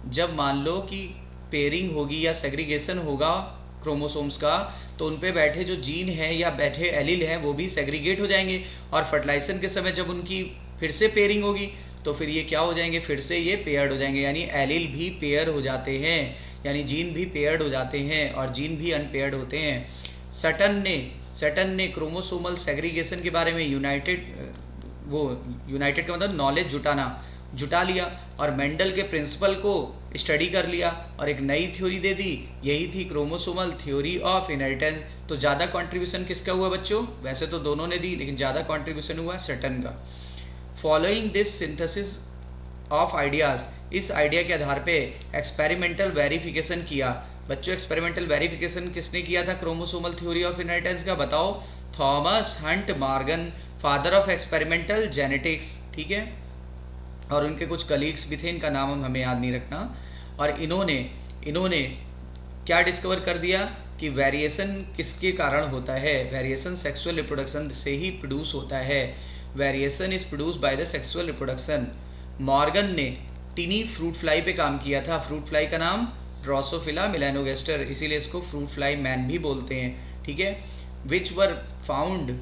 जब मान लो कि पेयरिंग होगी या सेग्रीगेशन होगा क्रोमोसोम्स का, तो उन पे बैठे जो जीन है या बैठे एलील हैं वो भी सेग्रीगेट हो जाएंगे, और फर्टिलाइजेशन के समय जब उनकी फिर से पेयरिंग होगी तो फिर ये क्या हो जाएंगे? फिर से ये पेयर्ड हो जाएंगे, यानी एलील भी पेयर हो जाते हैं, यानी जीन भी पेयर्ड हो जाते हैं और जीन भी अनपेयर्ड होते हैं। सटन ने क्रोमोसोमल सेग्रीगेशन के बारे में यूनाइटेड का मतलब नॉलेज जुटा लिया, और मेंडल के प्रिंसिपल को स्टडी कर लिया और एक नई थ्योरी दे दी, यही थी क्रोमोसोमल थ्योरी ऑफ इनहेरिटेंस। तो ज़्यादा कंट्रीब्यूशन किसका हुआ बच्चों? वैसे तो दोनों ने दी, लेकिन ज़्यादा कंट्रीब्यूशन हुआ सटन का। Following this synthesis of ideas, इस आइडिया के आधार पे एक्सपेरिमेंटल वेरिफिकेशन किया। बच्चों, एक्सपेरिमेंटल वेरिफिकेशन किसने किया था क्रोमोसोमल थ्योरी ऑफ इनहेरिटेंस का? बताओ। Thomas Hunt Morgan, father of experimental genetics, ठीक है। और उनके कुछ कलीग्स भी थे, इनका नाम हमें याद नहीं रखना। और इन्होंने क्या डिस्कवर कर दिया कि वेरिएशन किसके कारण होता है? वेरिएशन सेक्सुअल रिप्रोडक्शन से ही प्रोड्यूस होता है। Variation is produce by the sexual reproduction. Morgan ने टिनी फ्रूट फ्लाई पे काम किया था। फ्रूट फ्लाई का नाम ड्रोसोफिला मेलानोगास्टर, इसीलिए इसको फ्रूट फ्लाई मैन भी बोलते हैं, ठीक है। Which were found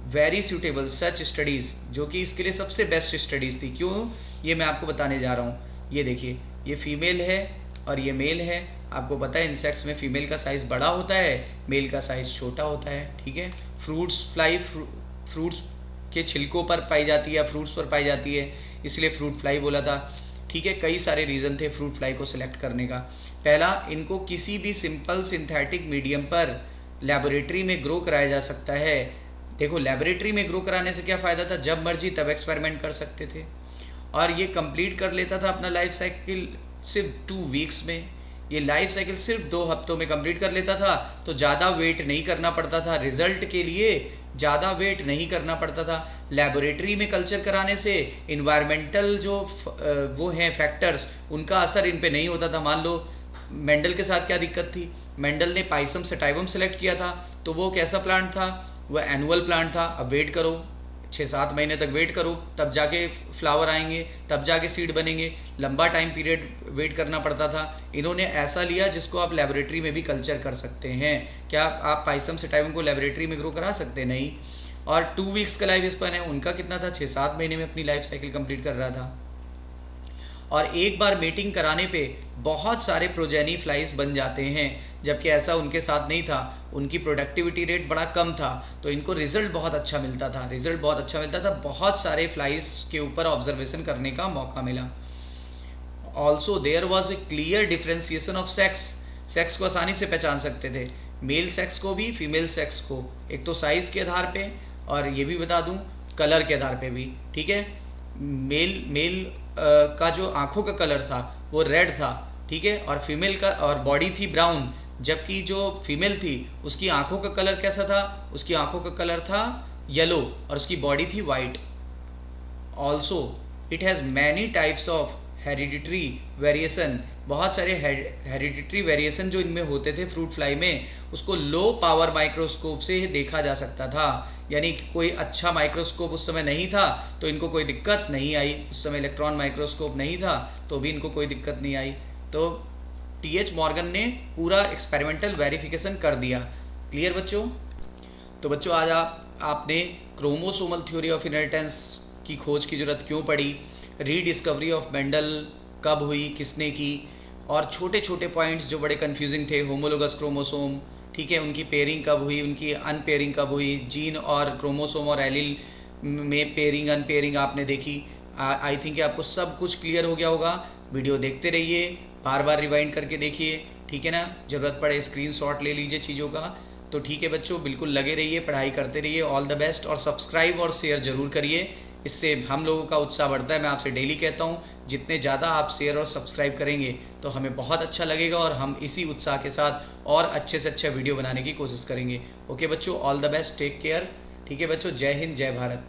very suitable such studies, जो कि इसके लिए सबसे बेस्ट स्टडीज़ थी। क्यों, ये मैं आपको बताने जा रहा हूँ। ये देखिए, ये फीमेल है और ये मेल है। आपको पता है इंसेक्ट्स में फीमेल का साइज़ बड़ा होता है, मेल का साइज़ छोटा होता है, ठीक है। फ्रूट्स फ्लाई फ्रूट्स के छिलकों पर पाई जाती है या फ्रूट्स पर पाई जाती है, इसलिए फ्रूट फ्लाई बोला था, ठीक है। कई सारे रीज़न थे फ्रूट फ्लाई को सिलेक्ट करने का। पहला, इनको किसी भी सिंपल सिंथेटिक मीडियम पर लेबोरेटरी में ग्रो कराया जा सकता है। देखो, लेबोरेटरी में ग्रो कराने से क्या फ़ायदा था, जब मर्जी तब एक्सपेरिमेंट कर सकते थे, और ये कंप्लीट कर लेता था अपना लाइफ साइकिल सिर्फ 2 वीक्स में। ये लाइफ साइकिल सिर्फ 2 हफ्तों में कंप्लीट कर लेता था, तो ज़्यादा वेट नहीं करना पड़ता था रिजल्ट के लिए, ज़्यादा वेट नहीं करना पड़ता था। लेबोरेटरी में कल्चर कराने से इन्वायरमेंटल जो वो हैं फैक्टर्स, उनका असर इन पे नहीं होता था। मान लो मेंडल के साथ क्या दिक्कत थी, मेंडल ने पाइसम सटाइवम सेलेक्ट किया था, तो वो कैसा प्लांट था, वह एनुअल प्लांट था। अब वेट करो, 6-7 महीने तक वेट करो, तब जाके फ्लावर आएंगे, तब जाके सीड बनेंगे। लंबा टाइम पीरियड वेट करना पड़ता था। इन्होंने ऐसा लिया जिसको आप लेबोरेटरी में भी कल्चर कर सकते हैं। क्या आप पाइसम सटाइवम को लेबोरेटरी में ग्रो करा सकते हैं? नहीं। और 2 वीक्स का लाइफ स्पैन है, उनका कितना था, 6-7 महीने में अपनी लाइफ साइकिल कंप्लीट कर रहा था। और एक बार मेटिंग कराने पे बहुत सारे प्रोजेनी फ्लाइज बन जाते हैं, जबकि ऐसा उनके साथ नहीं था। उनकी प्रोडक्टिविटी रेट बड़ा कम था, तो इनको रिजल्ट बहुत अच्छा मिलता था। बहुत सारे फ्लाइज के ऊपर ऑब्जर्वेशन करने का मौका मिला। Also there was a clear differentiation of sex को आसानी से पहचान सकते थे, मेल सेक्स को भी, फीमेल सेक्स को, एक तो साइज़ के आधार पे, और ये भी बता दूं कलर के आधार पे भी, ठीक है। मेल का जो आँखों का कलर था वो रेड था, ठीक है, और फीमेल का और बॉडी थी ब्राउन, जबकि जो फीमेल थी उसकी आँखों का कलर कैसा था, उसकी आँखों का कलर था येलो और उसकी बॉडी थी white. Also it has many types of hereditary variation, बहुत सारे हेरिडिटरी वेरिएशन जो इनमें होते थे फ्रूट फ्लाई में, उसको लो पावर माइक्रोस्कोप से देखा जा सकता था। यानी कोई अच्छा माइक्रोस्कोप उस समय नहीं था तो इनको कोई दिक्कत नहीं आई। उस समय इलेक्ट्रॉन माइक्रोस्कोप नहीं था तो भी इनको कोई दिक्कत नहीं आई। तो टी.एच. मॉर्गन ने पूरा एक्सपेरिमेंटल वेरिफिकेशन कर दिया। क्लियर बच्चों? तो बच्चों, आज आपने क्रोमोसोमल थ्योरी ऑफ इनहेरिटेंस की खोज की ज़रूरत क्यों पड़ी, रीडिस्कवरी ऑफ मेंडल कब हुई, किसने की, और छोटे छोटे पॉइंट्स जो बड़े कंफ्यूजिंग थे, होमोलोगस क्रोमोसोम, ठीक है, उनकी पेयरिंग कब हुई, उनकी अनपेयरिंग कब हुई, जीन और क्रोमोसोम और एलील में पेयरिंग अनपेयरिंग आपने देखी। आई थिंक आपको सब कुछ क्लियर हो गया होगा। वीडियो देखते रहिए, बार बार रिवाइंड करके देखिए, ठीक है ना। ज़रूरत पड़े स्क्रीनशॉट ले लीजिए चीज़ों का। तो ठीक है बच्चों, बिल्कुल लगे रहिए, पढ़ाई करते रहिए। ऑल द बेस्ट, और सब्सक्राइब और शेयर ज़रूर करिए, इससे हम लोगों का उत्साह बढ़ता है। मैं आपसे डेली कहता हूँ, जितने ज़्यादा आप शेयर और सब्सक्राइब करेंगे तो हमें बहुत अच्छा लगेगा, और हम इसी उत्साह के साथ और अच्छे से अच्छा वीडियो बनाने की कोशिश करेंगे। ओके बच्चों, all the best, take care. ठीक है बच्चों, जय हिंद, जय भारत।